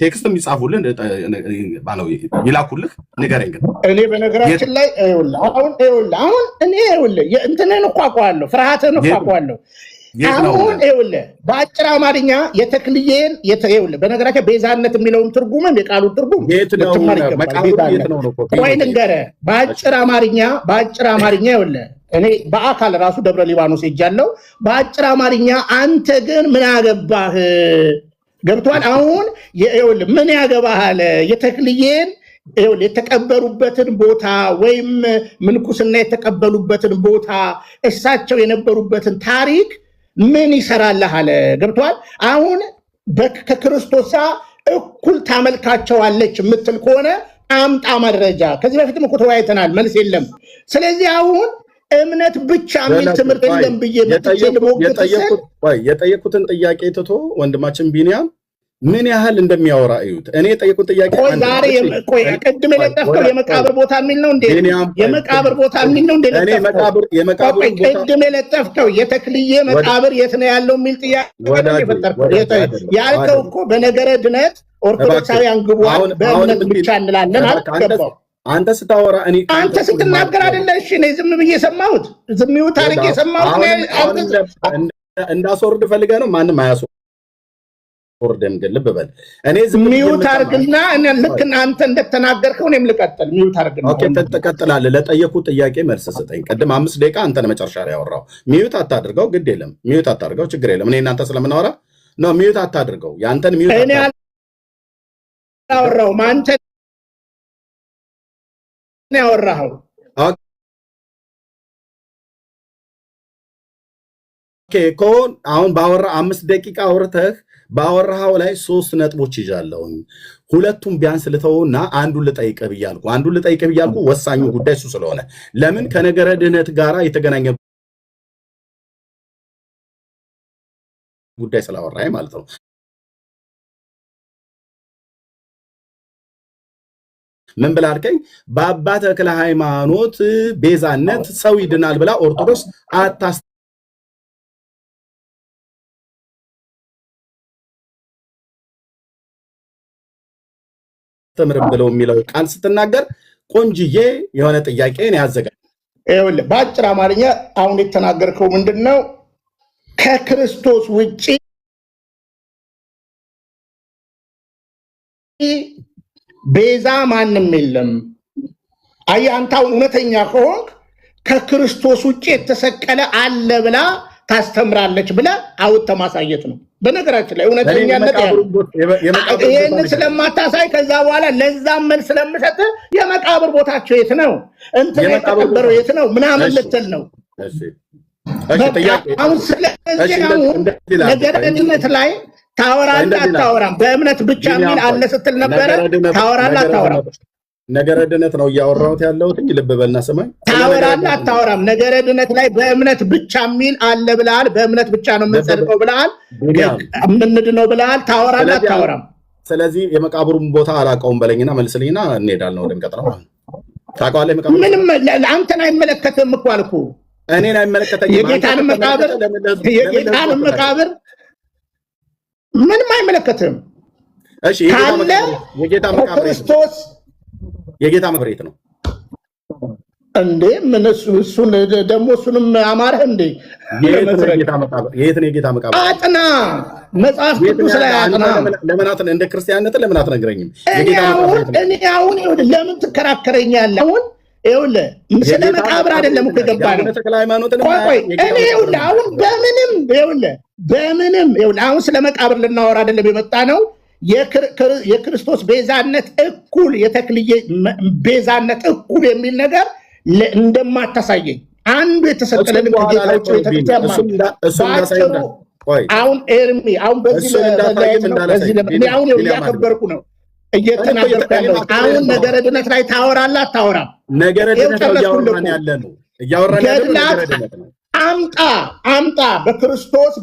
ቴክስት የሚጻፉልህ ይላኩልህ፣ ንገረኝ። ግን እኔ በነገራችን ላይ አሁን እኔ እንትንን እኮ አውቀዋለሁ፣ ፍርሃትን እኮ አውቀዋለሁ። አሁን ይኸውልህ በአጭር አማርኛ የተክልዬን በነገራችን ቤዛነት የሚለውን ትርጉምም የቃሉን ትርጉም ልትማር ይገባል። ቆይ ልንገርህ በአጭር አማርኛ ይኸውልህ እኔ በአካል ራሱ ደብረ ሊባኖስ ሄጃለሁ። በአጭር አማርኛ አንተ ግን ምን ያገባህ? ገብቷል? አሁን ይኸውልህ ምን ያገባሃል? የተክልዬን የተቀበሩበትን ቦታ ወይም ምንኩስና የተቀበሉበትን ቦታ እሳቸው የነበሩበትን ታሪክ ምን ይሰራልሃል? ገብቷል? አሁን ከክርስቶስ እኩል ታመልካቸዋለች የምትል ከሆነ አምጣ መረጃ። ከዚህ በፊትም እኮ ተወያይተናል፣ መልስ የለም። ስለዚህ አሁን እምነት ብቻ የሚል ትምህርት የለም ብዬ የጠየቁትን ጥያቄ ትቶ ወንድማችን ቢኒያም ምን ያህል እንደሚያወራ እዩት። እኔ የጠየቁት ጥያቄ ዛሬ ቅድም የለጠፍከው የመቃብር ቦታ የሚል ነው እንዴ? የመቃብር ቦታ የሚል ነው እንዴ? ቅድም የለጠፍከው የተክልዬ መቃብር የት ነው ያለው የሚል ጥያቄ ያልከው እኮ በነገረ ድነት ኦርቶዶክሳውያን ግቡ በእምነት ብቻ እንላለን አልገባው። አንተ ስታወራ እኔ አንተ ስትናገር አይደለ? እሺ እኔ ዝም ብዬ ሰማሁት፣ ዝም ይሁት አድርጌ ሰማሁት። እንዳስወርድ ፈልገህ ነው? ማንም አያስወርድም። ግን ልብ በል እኔ ዝም ሚዩት አድርግና ልክ አንተ እንደተናገርከው እኔም ልቀጥል። ሚዩት አድርግና ኦኬ፣ ትቀጥላለህ። ለጠየቁት ጥያቄ መልስ ስጠኝ። ቅድም 5 ደቂቃ አንተ መጨረሻ ላይ ያወራው። ሚዩት አታድርገው፣ ግድ የለም ሚዩት አታድርገው፣ ችግር የለም። እኔ እናንተ ስለምናወራ ነው። ሚዩት አታድርገው። ያንተን ሚዩት እኔ አላወራሁም፣ አንተ ነው ያወራኸው። ኦኬ ኮን አሁን ባወራ 5 ደቂቃ አውርተህ ባወራኸው ላይ 3 ነጥቦች ይዣለሁኝ። ሁለቱም ቢያንስ ልተውና አንዱን ልጠይቅህ ብያልኩ ወሳኙ ጉዳይ እሱ ስለሆነ ለምን ከነገረ ድህነት ጋር የተገናኘ ጉዳይ ስላወራኝ ማለት ነው። ምን ብላ አልከኝ? በአባ ተክለ ሃይማኖት ቤዛነት ሰው ይድናል ብላ ኦርቶዶክስ አታስተምርም ብለው የሚለው ቃል ስትናገር ቆንጅዬ የሆነ ጥያቄ ነው ያዘጋጅ። ይኸውልህ በአጭር አማርኛ አሁን የተናገርከው ምንድን ነው? ከክርስቶስ ውጪ ቤዛ ማንም የለም። አየህ አንተ አሁን እውነተኛ ከሆንክ ከክርስቶስ ውጭ የተሰቀለ አለ ብላ ታስተምራለች ብለህ አውጥተህ ማሳየት ነው። በነገራችን ላይ እውነተኛነት ይሄን ስለማታሳይ ከዛ በኋላ ለዛም መልስ ስለምሰጥ የመቃብር ቦታቸው የት ነው እንትን የተቀበረው የት ነው ምናምን ልትል ነው። አሁን ስለዚህ አሁን ነገረድነት ላይ ታወራለህ አታወራም? በእምነት ብቻ የሚል አለ ስትል ነበረ። ታወራለህ አታወራም? ነገረ ድነት ነው እያወራሁት ያለሁት። ልብ በልና ስማኝ። ታወራለህ አታወራም? ነገረ ድነት ላይ በእምነት ብቻ የሚል አለ ብለሃል። በእምነት ብቻ ነው የምንጸድቀው ብለሃል። የምንድነው ብለሃል። ታወራለህ አታወራም? ስለዚህ የመቃብሩን ቦታ አላውቀውም በለኝና መልስልኝና እንሄዳለን ወደሚቀጥለው። ታውቀዋለህ? መቃብሩ ምንም አንተን አይመለከትም እኮ አልኩህ። እኔን አይመለከተኝም። የጌታን መቃብር ምንም አይመለከትም። እሺ የጌታ መቃብር ክርስቶስ የጌታ መቃብር የት ነው እንዴ? ምን እሱን ደግሞ እሱንም አማረህ እንዴ? የት ነው የጌታ መቃብር? አጥና መጽሐፍ ቅዱስ ላይ አጥና። ለምን እንደ ክርስቲያንነት ለምን አትነግረኝም? እኔ አሁን ለምን ትከራከረኛለህ? አሁን ይኸውልህ ስለ መቃብር አይደለም እኮ የገባነው። እኔ ይኸውልህ አሁን በምንም አሁን ስለ መቃብር ልናወራ አይደለም የመጣ ነው። የክርስቶስ ቤዛነት እኩል የተክልዬ ቤዛነት እኩል የሚል ነገር እንደማታሳየኝ አንዱ የተሰቀለልን ከጌታዎች ቤተክርስቲያን አሁን ኤርሚ አሁን በዚህ አሁን እያከበርኩ ነው እየተናገርኩ ያለው። አሁን ነገረ ድነት ላይ ታወራለህ አታወራም? ነገረ ድነት ነው እያወራን ያለ ነው። አምጣ በክርስቶስ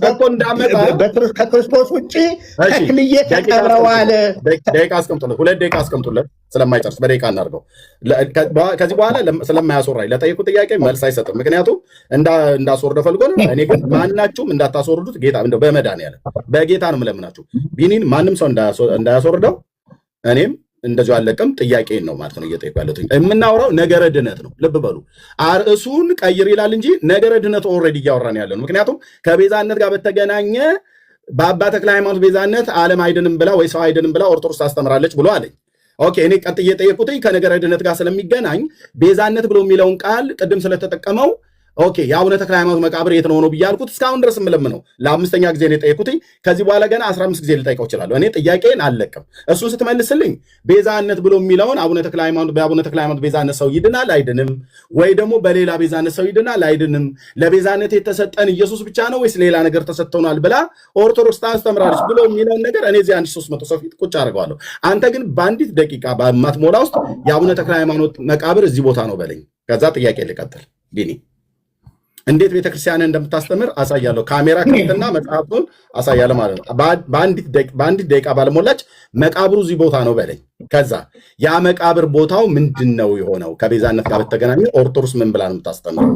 ከክርስቶስ ውጭ ተክልዬ ተቀብረዋል። ደቂቃ አስቀምጡለት፣ 2 ደቂቃ አስቀምጡለት። ስለማይጨርስ በደቂቃ እናድርገው። ከዚህ በኋላ ስለማያስወራኝ ለጠየቁ ጥያቄ መልስ አይሰጥም። ምክንያቱም እንዳስወርደው ፈልጎ ነው። እኔ ግን ማናችሁም እንዳታስወርዱት ጌታ እንደው በመድኃኒዓለም በጌታ ነው የምለምናችሁ። ቢኒን ማንም ሰው እንዳያስወርደው እኔም እንደዚሁ አለቅም። ጥያቄን ነው ማለት ነው እየጠየቁ ያለሁት። የምናወራው ነገረ ድነት ነው። ልብ በሉ። አርዕሱን ቀይር ይላል እንጂ ነገረ ድነት ኦልሬዲ እያወራን ያለ ነው። ምክንያቱም ከቤዛነት ጋር በተገናኘ በአባ ተክለ ሃይማኖት ቤዛነት ዓለም አይድንም ብላ ወይ ሰው አይድንም ብላ ኦርቶዶክስ ታስተምራለች ብሎ አለኝ። ኦኬ እኔ ቀጥዬ የጠየቁትኝ ከነገረ ድነት ጋር ስለሚገናኝ ቤዛነት ብሎ የሚለውን ቃል ቅድም ስለተጠቀመው ኦኬ የአቡነ ተክለ ሃይማኖት መቃብር የት ነው ብያልኩት። እስካሁን ድረስ የምለምነው ለ5ኛ ጊዜ ነው የጠየቁትኝ። ከዚህ በኋላ ገና 15 ጊዜ ልጠይቀው እችላለሁ። እኔ ጥያቄን አልለቅም። እሱን ስትመልስልኝ ቤዛነት ብሎ የሚለውን በአቡነ ተክለ ሃይማኖት ቤዛነት ሰው ይድናል አይድንም፣ ወይ ደግሞ በሌላ ቤዛነት ሰው ይድናል አይድንም፣ ለቤዛነት የተሰጠን ኢየሱስ ብቻ ነው ወይስ ሌላ ነገር ተሰጥቶናል ብላ ኦርቶዶክስ ታስተምራለች ብሎ የሚለውን ነገር እኔ እዚህ 1300 ሰው ፊት ቁጭ አድርገዋለሁ። አንተ ግን በአንዲት ደቂቃ በማትሞላ ውስጥ የአቡነ ተክለ ሃይማኖት መቃብር እዚህ ቦታ ነው በለኝ። ከዛ ጥያቄ ልቀጥል። ቢኒ እንዴት ቤተክርስቲያን እንደምታስተምር አሳያለሁ። ካሜራ ከፍትና መጽሐፉን አሳያለሁ ማለት ነው። በአንዲት ደቂቃ ባለሞላች መቃብሩ እዚህ ቦታ ነው በለኝ። ከዛ ያ መቃብር ቦታው ምንድን ነው የሆነው? ከቤዛነት ጋር በተገናኘ ኦርቶዶክስ ምን ብላ ነው የምታስተምረው?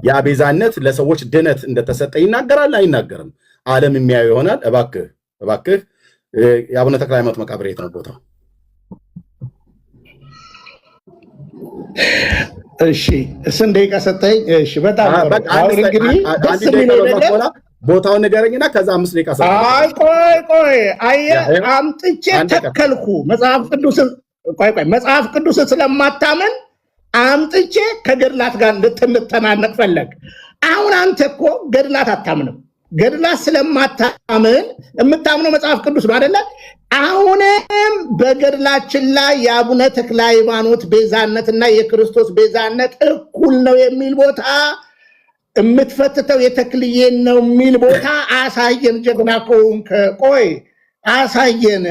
ያ ቤዛነት ለሰዎች ድነት እንደተሰጠ ይናገራል አይናገርም? ዓለም የሚያዩ ይሆናል። እባክህ የአቡነ ተክለ ሃይማኖት መቃብር የት ነው ቦታው? እሺ ስንት ደቂቃ ሰጠኝ? እሺ በጣም አሁን እንግዲህ ደስ የሚለው ነገር ቦታውን ንገረኝና ከዛ 5 ደቂቃ ሰጠኝ። ቆይ አየህ አምጥቼ ተከልኩ። መጽሐፍ ቅዱስ ስለማታመን አምጥቼ ከገድላት ጋር ልትተናነቅ ፈለግ። አሁን አንተ እኮ ገድላት አታምንም። ገድላት ስለማታምን የምታምነው መጽሐፍ ቅዱስ ነው አይደለ? አሁንም በገድላችን ላይ የአቡነ ተክለ ሃይማኖት ቤዛነትና የክርስቶስ ቤዛነት እኩል ነው የሚል ቦታ የምትፈትተው የተክልዬን ነው የሚል ቦታ አሳየን። ጀግና ከሆንክ ቆይ አሳየን።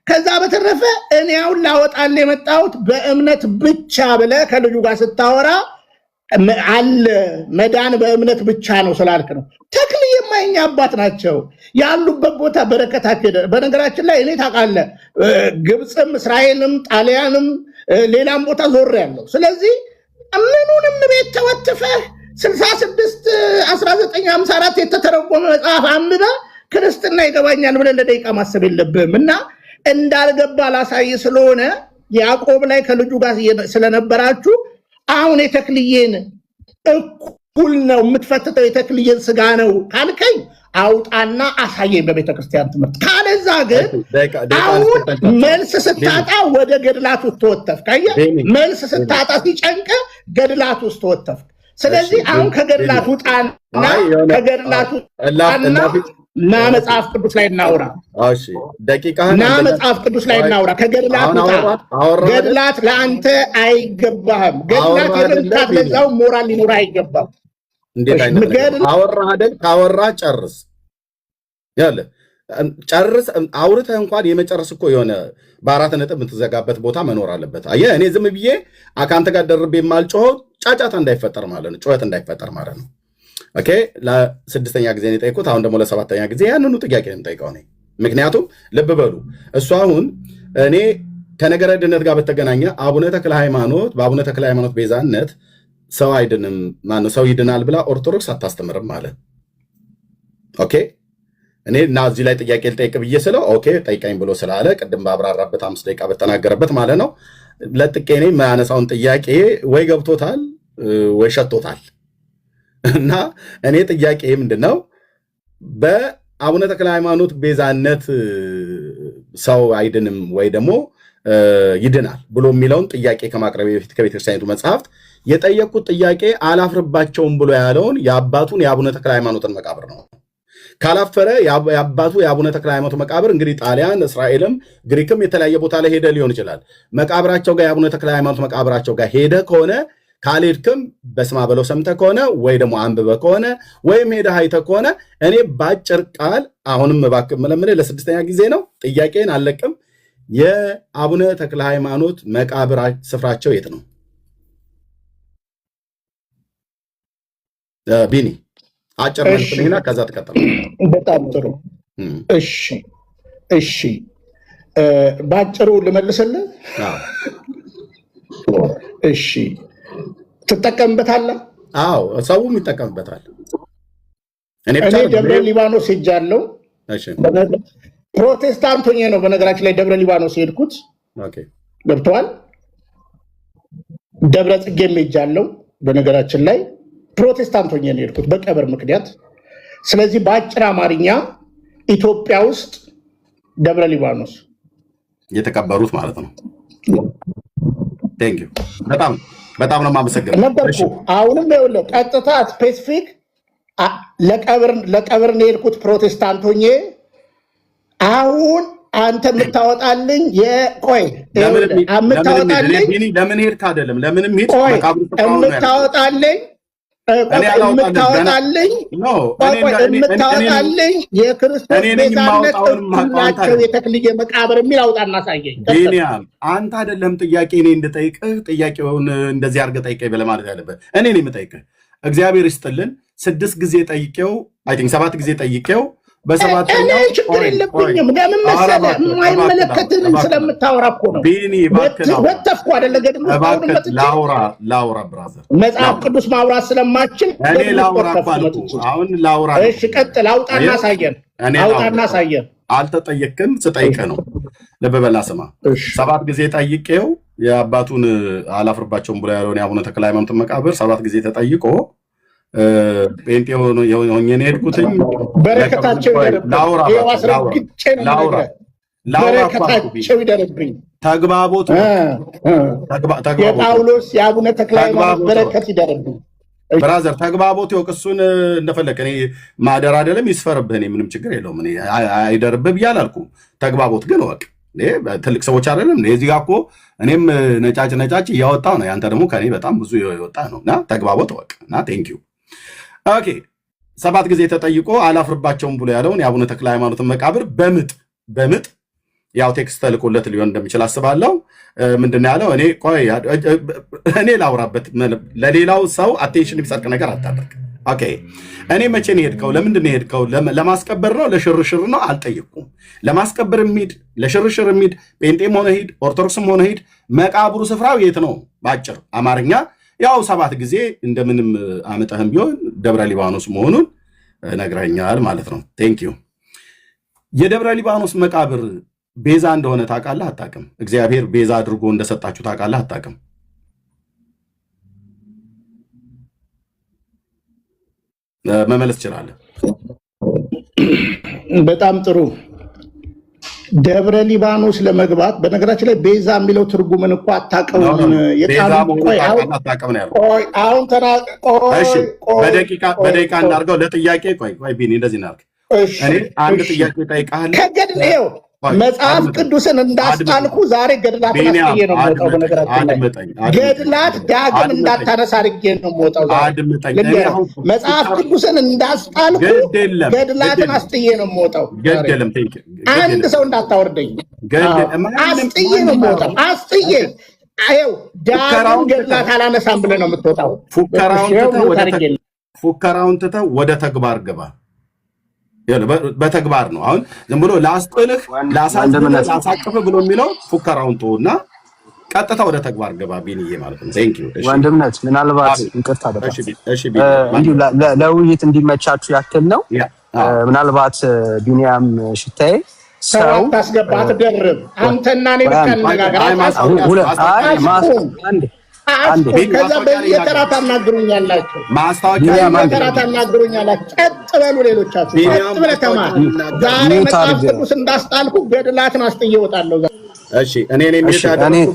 ከዛ በተረፈ እኔ አሁን ላወጣል የመጣሁት በእምነት ብቻ ብለህ ከልጁ ጋር ስታወራ አለ መዳን በእምነት ብቻ ነው ስላልክ ነው። ተክልዬ የማይኛ አባት ናቸው ያሉበት ቦታ በረከታቸው። በነገራችን ላይ እኔ ታውቃለህ ግብፅም እስራኤልም ጣሊያንም ሌላም ቦታ ዞር ያለው። ስለዚህ ምኑንም ቤት ተወትፈህ 66 1954 የተተረጎመ መጽሐፍ አንብበህ ክርስትና ይገባኛል ብለህ ለደቂቃ ማሰብ የለብህም። እና እንዳልገባ ላሳይ ስለሆነ ያዕቆብ ላይ ከልጁ ጋር ስለነበራችሁ አሁን የተክልዬን እኩል ነው የምትፈትተው የተክልዬን ስጋ ነው ካልከኝ አውጣና አሳየኝ በቤተክርስቲያን ትምህርት። ካለዛ ግን አሁን መልስ ስታጣ ወደ ገድላት ውስጥ ተወተፍክ። ካየ መልስ ስታጣ ሲጨንቅ ገድላት ውስጥ ተወተፍክ። ስለዚህ አሁን ከገድላት ውጣና ከገድላት ውጣና ና መጽሐፍ ቅዱስ ላይ እናውራ። እሺ ደቂቃህ ና መጽሐፍ ቅዱስ ላይ እናውራ። ከገድላት ውጣ። ገድላት ለአንተ አይገባህም። ገድላት የምታት ለዛው ሞራል ሊኖር አይገባም። እንዴት አይነት አወራህ አይደል? ካወራህ ጨርስ ያለ ጨርስ። አውርተህ እንኳን የመጨረስ እኮ የሆነ በአራት ነጥብ የምትዘጋበት ቦታ መኖር አለበት። አየህ እኔ ዝም ብዬ አካንተ ጋር ደርቤ የማልጮኸው ጫጫታ እንዳይፈጠር ማለት ነው፣ ጩኸት እንዳይፈጠር ማለት ነው። ኦኬ ለ6ኛ ጊዜ ነው የጠየቁት። አሁን ደግሞ ለ7ኛ ጊዜ ያንኑ ጥያቄ ነው የምጠይቀው እኔ። ምክንያቱም ልብ በሉ እሱ አሁን እኔ ከነገረ ድነት ጋር በተገናኘ አቡነ ተክለ ሃይማኖት በአቡነ ተክለ ሃይማኖት ቤዛነት ሰው አይድንም ማነው ሰው ይድናል ብላ ኦርቶዶክስ አታስተምርም ማለት። ኦኬ እኔ እና እዚህ ላይ ጥያቄ ልጠይቅ ብዬ ስለው ኦኬ ጠይቀኝ ብሎ ስላለ ቅድም ባብራራበት 5 ደቂቃ በተናገረበት ማለት ነው ለጥቄ እኔ የማያነሳውን ጥያቄ ወይ ገብቶታል ወይ ሸቶታል። እና እኔ ጥያቄ ምንድነው በአቡነ ተክለ ሃይማኖት ቤዛነት ሰው አይድንም ወይ ደግሞ ይድናል ብሎ የሚለውን ጥያቄ ከማቅረብ በፊት ከቤተክርስቲያኒቱ መጽሐፍት የጠየቁት ጥያቄ አላፍርባቸውም ብሎ ያለውን የአባቱን የአቡነ ተክለ ሃይማኖትን መቃብር ነው። ካላፈረ የአባቱ የአቡነ ተክለ ሃይማኖት መቃብር እንግዲህ ጣሊያን፣ እስራኤልም ግሪክም የተለያየ ቦታ ላይ ሄደ ሊሆን ይችላል። መቃብራቸው ጋር የአቡነ ተክለ ሃይማኖት መቃብራቸው ጋር ሄደ ከሆነ ካልሄድክም በስማ በለው ሰምተህ ከሆነ ወይ ደግሞ አንብበህ ከሆነ ወይም ሄደህ አይተህ ከሆነ እኔ ባጭር ቃል አሁንም እባክህ መለምኔ ለ6ኛ ጊዜ ነው ጥያቄን አለቅም። የአቡነ ተክለ ሃይማኖት መቃብር ስፍራቸው የት ነው? ቢኒ አጭር መልስና ከዛ ተከተለ። በጣም ጥሩ። እሺ ባጭሩ ልመልስልህ። እሺ ትጠቀምበታለህ? አዎ ሰውም ይጠቀምበታል። እኔ ደብረ ሊባኖስ ሄጃለሁ። ፕሮቴስታንት ሆኜ ነው በነገራችን ላይ ደብረ ሊባኖስ ሄድኩት። ገብተዋል። ደብረ ጽጌም ሄጃለሁ በነገራችን ላይ ፕሮቴስታንት ሆኜ ነው የሄድኩት በቀብር ምክንያት። ስለዚህ በአጭር አማርኛ ኢትዮጵያ ውስጥ ደብረ ሊባኖስ የተቀበሩት ማለት ነው። ቴንክ ዩ በጣም ነው የማመሰግነው ነበርኩ። አሁንም ይኸውልህ ቀጥታ ስፔሲፊክ ለቀብር ነው የሄድኩት ፕሮቴስታንት ሆኜ። አሁን አንተ የምታወጣልኝ ለምን ሄድክ አይደለም ለምንም ሄድ የምታወጣልኝ የክርስቶስ ቤዛነት እኩላቸው የተክልዬ መቃብር የሚል አውጣና ሳየኝ። አንተ አይደለም ጥያቄ እኔ እንድጠይቅህ ጥያቄውን እንደዚህ አድርገህ ጠይቀኝ ብለህ ማለት ያለብህ እኔ ነኝ የምጠይቅህ። እግዚአብሔር ይስጥልን 6 ጊዜ ጠይቄው 7 ጊዜ ጠይቄው በሰባተኛው ችግር የለብኝም። ለምን መሰለህ የማይመለከትህን ስለምታወራ እኮ ነው። በተፍኩ አይደለ ገድም ላውራ ብራዘር መጽሐፍ ቅዱስ ማውራት ስለማችል እኔ ላውራ እኮ አልኩህ። አሁን ላውራ። እሺ ቀጥል። አውጣና ሳየን። አልተጠየቅክም፣ ስጠይቅህ ነው። ልብ በልና ስማ። 7 ጊዜ ጠይቄው የአባቱን አላፍርባቸውም ብሎ ያለውን የአቡነ ተክለ ሃይማኖትን መቃብር 7 ጊዜ ተጠይቆ ጴንጤ ሆኜ ነው የሄድኩትኝ። በረከታቸው ይደርብኝ። ተግባቦት የጳውሎስ የአቡነ ተክለ ሃይማኖት በረከት ይደርብኝ። ብራዘር ተግባቦት ይወቅ። እሱን እንደፈለክ እኔ ማደር አይደለም ይስፈርብህ፣ እኔ ምንም ችግር የለውም። እኔ አይደርብህ ብዬ አላልኩም። ተግባቦት ግን ወቅ ትልቅ ሰዎች አይደለም እዚህ ጋር እኮ እኔም ነጫጭ እያወጣሁ ነው። ያንተ ደግሞ ከኔ በጣም ብዙ የወጣ ነው እና ተግባቦት ወቅ እና ቴንኪው። ኦኬ 7 ጊዜ ተጠይቆ አላፍርባቸውም ብሎ ያለውን የአቡነ ተክለ ሃይማኖትን መቃብር በምጥ ያው ቴክስት ተልኮለት ሊሆን እንደሚችል አስባለሁ። ምንድነው ያለው? እኔ ላውራበት፣ ለሌላው ሰው አቴንሽን የሚሰርቅ ነገር አታደርግ። ኦኬ እኔ መቼ ነው የሄድከው? ለምንድን ነው የሄድከው? ለማስቀበር ነው? ለሽርሽር ነው? አልጠየቅኩም። ለማስቀበር የሚሄድ ለሽርሽር የሚሄድ ጴንጤም ሆነ ሂድ፣ ኦርቶዶክስም ሆነ ሂድ፣ መቃብሩ ስፍራው የት ነው? በአጭር አማርኛ ያው 7 ጊዜ እንደምንም አመጠህም ቢሆን ደብረ ሊባኖስ መሆኑን ነግረኛል ማለት ነው። ቴንኪዩ። የደብረ ሊባኖስ መቃብር ቤዛ እንደሆነ ታውቃለህ አታውቅም? እግዚአብሔር ቤዛ አድርጎ እንደሰጣችሁ ታውቃለህ አታውቅም? መመለስ ትችላለህ። በጣም ጥሩ። ደብረ ሊባኖስ ለመግባት በነገራችን ላይ ቤዛ የሚለው ትርጉምን እኮ አታውቀውም። በደቂቃ እናድርገው ለጥያቄ። ቆይ ቢኒ እንደዚህ እናድርግ። እኔ አንድ ጥያቄ እጠይቅሃለሁ። መጽሐፍ ቅዱስን እንዳስጣልኩ ዛሬ ገድላት አስጥዬ ነው የምወጣው። በነገራችን ላይ ገድላት ዳግም እንዳታነሳ አድርጌ ነው የምወጣው። መጽሐፍ ቅዱስን እንዳስጣልኩ ገድላትን አስጥዬ ነው የምወጣው። አንድ ሰው እንዳታወርደኝ፣ አስጥዬ ነው የምወጣው። አስጥዬ ይኸው ዳግም ገድላት አላነሳም ብለህ ነው የምትወጣው። ፉከራውን ትተህ ወደ ተግባር ግባ። በተግባር ነው። አሁን ዝም ብሎ ላስጥልህ ላሳቅፍህ ብሎ የሚለው ፉከራውን ተውና ቀጥታ ወደ ተግባር ገባ። ቢኒዬ ማለት ነው። ቴንክ ዩ ወንድምነት። ምናልባት ይቅርታ እንዲሁ ለውይይት እንዲመቻችሁ ያክል ነው። ምናልባት ቢኒያም ሽታዬ ሰው ታስገባት ደርብ አንተና እኔ ብቻ እንነጋገር። ከዛ በየተራ ታናግሩኛላችሁ። በየተራ ታናግሩኛላችሁ። ቀጥ በሉ ሌሎቻችሁ፣ ቀጥ ብለህ ተማር። ዛሬ መጽሐፍ ቅዱስ እንዳስጣልኩ ገድላትን አስጥዬ እወጣለሁ። እሺ እኔ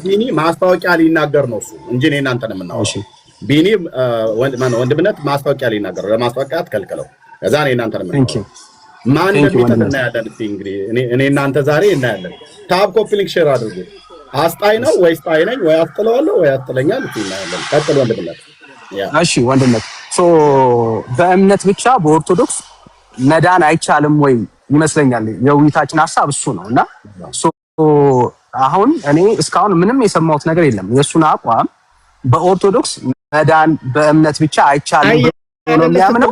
ቢኒ ማስታወቂያ ሊናገር ነው እሱ እንጂ እኔ እናንተን የምናወራው። ቢኒ ወንድምነት ማስታወቂያ ሊናገር፣ ለማስታወቂያ አትከልክለው። ከዛ እኔ እናንተን የምናወራው ማን እንደሚተና እናያለን። እንግዲህ እኔ እናንተ ዛሬ እናያለን። ታብ ኮፒ ሊንክ ሼር አድርጉ። አስጣይ ነው ወይስ ጣይ ነኝ? ወይ አስጥለዋለሁ ወይ አስጥለኛል። እናያለን። ቀጥል ወንድምነት። እሺ ወንድምነት። በእምነት ብቻ በኦርቶዶክስ መዳን አይቻልም ወይ ይመስለኛል። የውይይታችን ሀሳብ እሱ ነው እና አሁን እኔ እስካሁን ምንም የሰማሁት ነገር የለም። የእሱን አቋም በኦርቶዶክስ መዳን በእምነት ብቻ አይቻልም ነው የሚያምነው።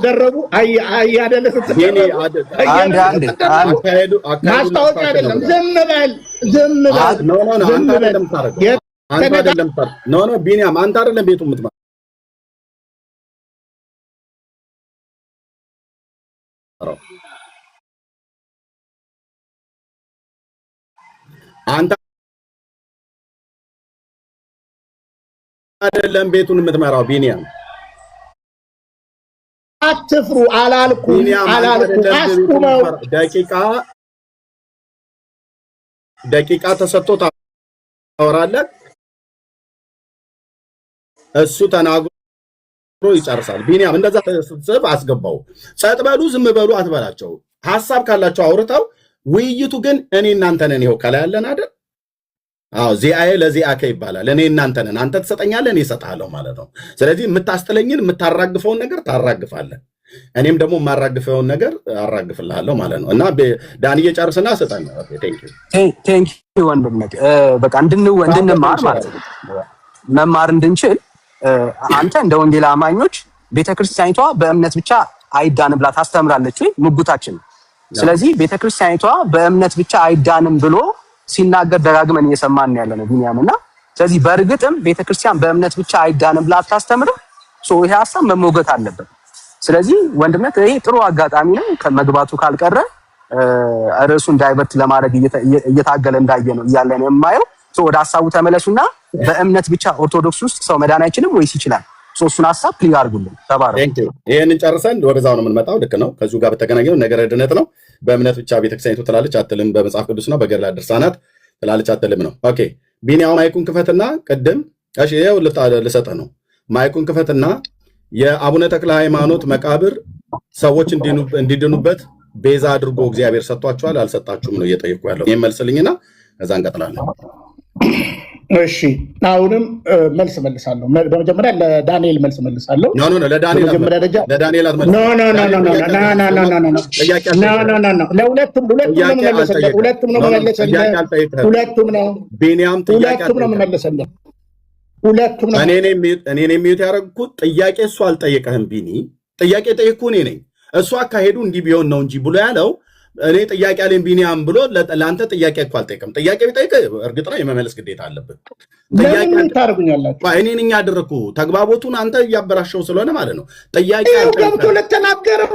ማስታወቂያ አይደለም። ዝም በል ቢኒያም አንተ አይደለም ቤቱ የምትመራው። አንተ አይደለም ቤቱን የምትመራው ቢኒያም። አትፍሩ አላልኩም። አስቁመው። ደቂቃ ተሰጥቶ ታወራለህ። እሱ ተናግሮ ይጨርሳል። ቢኒያም እንደዛ ተሰብስብ አስገባው። ጸጥ በሉ ዝም በሉ አትበላቸው። ሐሳብ ካላቸው አውርተው። ውይይቱ ግን እኔ እናንተ ነን። ይኸው ከላይ ያለን አይደል? አዎ ዚአዬ ለዚአከ ይባላል። እኔ እናንተ ነን። አንተ ትሰጠኛለህ፣ እኔ እሰጥሃለሁ ማለት ነው። ስለዚህ የምታስጥለኝን የምታራግፈውን ነገር ታራግፋለህ፣ እኔም ደግሞ የማራግፈውን ነገር አራግፍልሃለሁ ማለት ነው። እና ዳንዬ ጨርስና ስጠን። ቴንክ ዩ ወንድምነት። በቃ እንድንማር ማለት ነው፣ መማር እንድንችል አንተ እንደ ወንጌል አማኞች ቤተክርስቲያኒቷ በእምነት ብቻ አይዳንም ብላ ታስተምራለች ወይ? ሙግታችን። ስለዚህ ቤተክርስቲያኒቷ በእምነት ብቻ አይዳንም ብሎ ሲናገር ደጋግመን እየሰማን ያለ ነው ቢኒያም። እና ስለዚህ በእርግጥም ቤተክርስቲያን በእምነት ብቻ አይዳንም ብላ አታስተምርም። ይሄ ሀሳብ መሞገት አለበት። ስለዚህ ወንድምነት ይሄ ጥሩ አጋጣሚ ነው ከመግባቱ ካልቀረ ርዕሱን ዳይቨርት ለማድረግ እየታገለ እንዳየ ነው እያለ ነው የማየው። ወደ ሐሳቡ ተመለሱና በእምነት ብቻ ኦርቶዶክስ ውስጥ ሰው መዳን አይችልም ወይስ ይችላል? እሱን ሐሳብ ክሊር አድርጉልን። ተባረክ። ይሄንን ጨርሰን ወደዛው ነው የምንመጣው። ልክ ነው። ከዚሁ ጋር በተገናኘው ነገረ ድነት ነው። በእምነት ብቻ ቤተክርስቲያኒቱ ትላለች አትልም፣ በመጽሐፍ ቅዱስ ነው በገድላት ድርሳናት ትላለች አትልም ነው። ኦኬ ቢኒያው ማይኩን ክፈትና ቅድም እሺ ይሄው ልሰጥህ ነው። ማይኩን ክፈትና የአቡነ ተክለ ሃይማኖት መቃብር ሰዎች እንዲድኑበት ቤዛ አድርጎ እግዚአብሔር ሰጥቷቸዋል አልሰጣችሁም ነው እየጠየቁ ያለው። ይሄን መልስልኝና ከዛ እንቀጥላለን። እሺ አሁንም መልስ መልሳለሁ። በመጀመሪያ ለዳንኤል መልስ መልሳለሁ። ኖ ለዳንኤል አትመልስ። ለሁለቱም ነው እኔ የሚዩት ያደረግኩት ጥያቄ እሱ አልጠየቀህም ቢኒ። ጥያቄ ጠየቅኩ እኔ ነኝ። እሱ አካሄዱ እንዲህ ቢሆን ነው እንጂ ብሎ ያለው እኔ ጥያቄ አለኝ ቢኒያም ብሎ ለአንተ ጥያቄ እኮ አልጠየቅም። ጥያቄ ቢጠይቅ እርግጥ ነው የመመለስ ግዴታ አለብን። እኔ ነኝ ያደረኩ ተግባቦቱን አንተ እያበላሸው ስለሆነ ማለት ነው። ጥያቄ ገብቶ ለተናገረው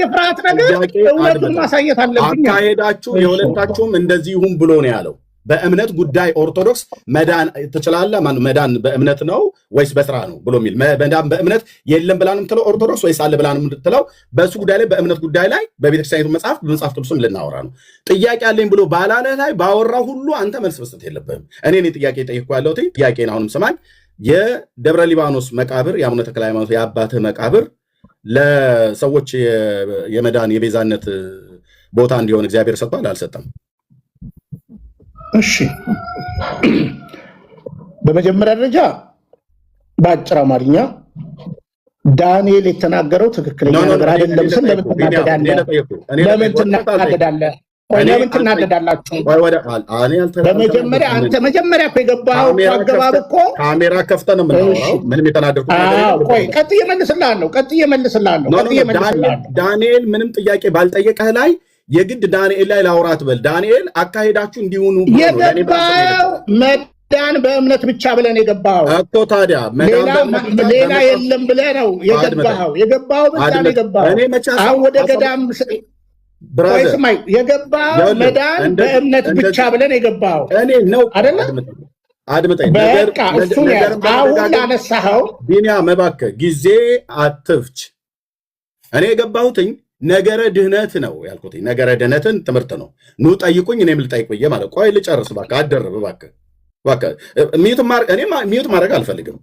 የፍርሃት ነገር እውነቱን ማሳየት አለብኝ። አካሄዳችሁ የሁለታችሁም እንደዚህ ይሁን ብሎ ነው ያለው። በእምነት ጉዳይ ኦርቶዶክስ መዳን ትችላለህ? መዳን በእምነት ነው ወይስ በስራ ነው ብሎ የሚል መዳን በእምነት የለም ብላ ነው የምትለው ኦርቶዶክስ ወይስ አለ ብላ ነው የምትለው? በእሱ ጉዳይ ላይ በእምነት ጉዳይ ላይ በቤተክርስቲያኒቱ መጽሐፍ ቅዱስም ልናወራ ነው። ጥያቄ አለኝ ብሎ ባላለህ ላይ ባወራው ሁሉ አንተ መልስ መስጠት የለብህም። እኔ ጥያቄ ጠይቄ ያለሁት ጥያቄን አሁንም ስማኝ። የደብረ ሊባኖስ መቃብር የአቡነ ተክለ ሃይማኖት የአባትህ መቃብር ለሰዎች የመዳን የቤዛነት ቦታ እንዲሆን እግዚአብሔር ሰጥቷል አልሰጠም? እሺ በመጀመሪያ ደረጃ በአጭር አማርኛ ዳንኤል የተናገረው ትክክለኛ ነገር አይደለም። ለምን ትናደዳለህ? በመጀመሪያ አንተ መጀመሪያ እኮ የገባኸው አገባብ እኮ ካሜራ ከፍተህ ነው የምናወራው። ምንም የተናደድኩት ቆይ ቀጥዬ እመልስልሃለሁ። ዳንኤል ምንም ጥያቄ ባልጠየቀህ ላይ የግድ ዳንኤል ላይ ላውራት በል። ዳንኤል አካሄዳችሁ እንዲሆኑ የገባው መዳን በእምነት ብቻ ብለን የገባው እኮ ታዲያ ሌላ የለም ብለህ ነው የገባው ብቻ ነው የገባው። አሁን ወደ ገዳም ስማኝ፣ የገባው መዳን በእምነት ብቻ ብለን የገባው እኔ ነው አይደለ? አድምጠኝ። በቃ እሱን ያዝ። አሁን ላነሳኸው ቢኒያም እባክህ ጊዜ አትፍች። እኔ የገባሁትኝ ነገረ ድህነት ነው ያልኩት። ነገረ ድህነትን ትምህርት ነው። ኑ ጠይቁኝ እኔም ልጠይቅ ብዬ ማለት። ቆይ ልጨርስ እባክህ፣ አትደርብ እባክህ። ሚዩት ማድረግ አልፈልግም፣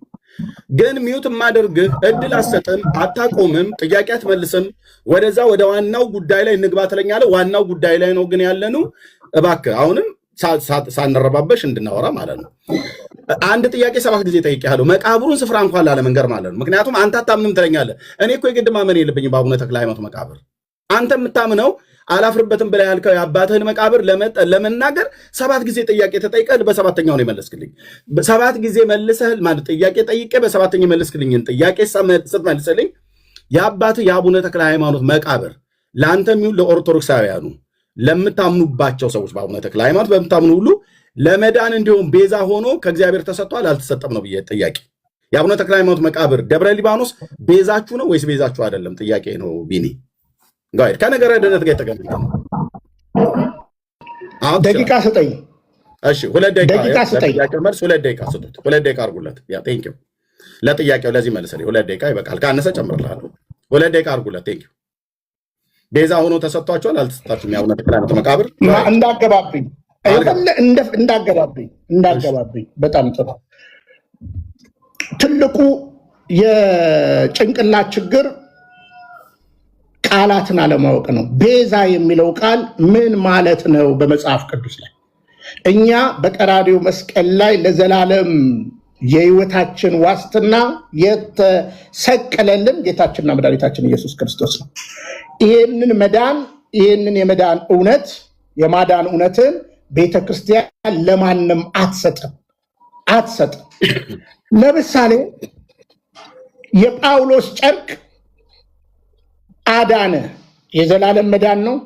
ግን ሚዩት ማደርግህ እድል አትሰጥም፣ አታቆምም፣ ጥያቄ አትመልስም። ወደዛ ወደ ዋናው ጉዳይ ላይ እንግባ ትለኛለህ። ዋናው ጉዳይ ላይ ነው ግን ያለነው። እባክህ አሁንም ሳንረባበሽ እንድናወራ ማለት ነው። አንድ ጥያቄ 7 ጊዜ ጠይቄሃለሁ፣ መቃብሩን ስፍራ እንኳን ላለመንገር ማለት ነው። ምክንያቱም አንተ አታምንም ትለኛለህ። እኔ እኮ የግድ ማመን የለብኝም በአቡነ ተክለ ሃይማኖት መቃብር። አንተ የምታምነው አላፍርበትም ብለህ ያልከው የአባትህን መቃብር ለመናገር 7 ጊዜ ጥያቄ ተጠይቀህ በሰባተኛው ነው የመለስክልኝ። 7 ጊዜ መልሰህ ማለት ጥያቄ ጠይቄ በሰባተኛው የመለስክልኝን ጥያቄ ስትመልስልኝ የአባትህ የአቡነ ተክለ ሃይማኖት መቃብር ለአንተም ይሁን ለኦርቶዶክሳውያኑ ለምታምኑባቸው ሰዎች በአቡነ ተክለ ሃይማኖት በምታምኑ ሁሉ ለመዳን እንዲሁም ቤዛ ሆኖ ከእግዚአብሔር ተሰጥቷል አልተሰጠም ነው ብዬ ጥያቄ። የአቡነ ተክለ ሃይማኖት መቃብር ደብረ ሊባኖስ ቤዛችሁ ነው ወይስ ቤዛችሁ አይደለም? ጥያቄ ነው ቢኒ። ጋር ከነገረ ድነት ጋር የተገናኘ ነው። ደቂቃ ስጠኝ። እሺ 2 ደቂቃ ስጠኝ። መልስ 2 ደቂቃ ስጡት። 2 ደቂቃ አድርጉለት። ያ ቴንክ ዩ ለጥያቄው ለዚህ መልስልኝ 2 ደቂቃ ይበቃል። ካነሰ ጨምርልሃለሁ። 2 ደቂቃ አድርጉለት። ቴንክ ዩ ቤዛ ሆኖ ተሰጥቷቸዋል አልተሰጣችሁም? የአቡነ ተክለ ሃይማኖት መቃብር እንዳገባብኝ በጣም ጥሩ። ትልቁ የጭንቅላት ችግር ቃላትን አለማወቅ ነው። ቤዛ የሚለው ቃል ምን ማለት ነው በመጽሐፍ ቅዱስ ላይ? እኛ በቀራንዮ መስቀል ላይ ለዘላለም የህይወታችን ዋስትና የተሰቀለልን ጌታችንና መድኃኒታችን ኢየሱስ ክርስቶስ ነው። ይህንን የመዳን እውነት የማዳን እውነትን ቤተክርስቲያን ለማንም አትሰጥም። ለምሳሌ የጳውሎስ ጨርቅ አዳነ፣ የዘላለም መዳን ነው።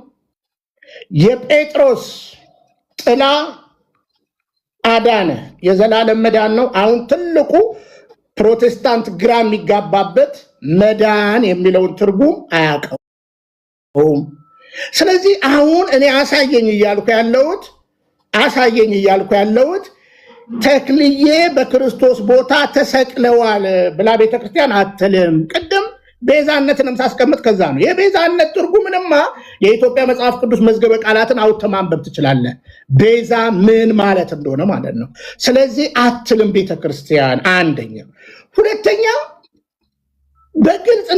የጴጥሮስ ጥላ አዳነ፣ የዘላለም መዳን ነው። አሁን ትልቁ ፕሮቴስታንት ግራ የሚጋባበት መዳን የሚለውን ትርጉም አያውቀውም። ስለዚህ አሁን እኔ አሳየኝ እያልኩ ያለሁት ተክልዬ በክርስቶስ ቦታ ተሰቅለዋል ብላ ቤተክርስቲያን አትልም። ቅድም ቤዛነትንም ሳስቀምጥ ከዛ ነው። የቤዛነት ትርጉምንማ የኢትዮጵያ መጽሐፍ ቅዱስ መዝገበ ቃላትን አውጥተህ ማንበብ ትችላለህ። ቤዛ ምን ማለት እንደሆነ ማለት ነው። ስለዚህ አትልም ቤተክርስቲያን። አንደኛ። ሁለተኛ በግልጽ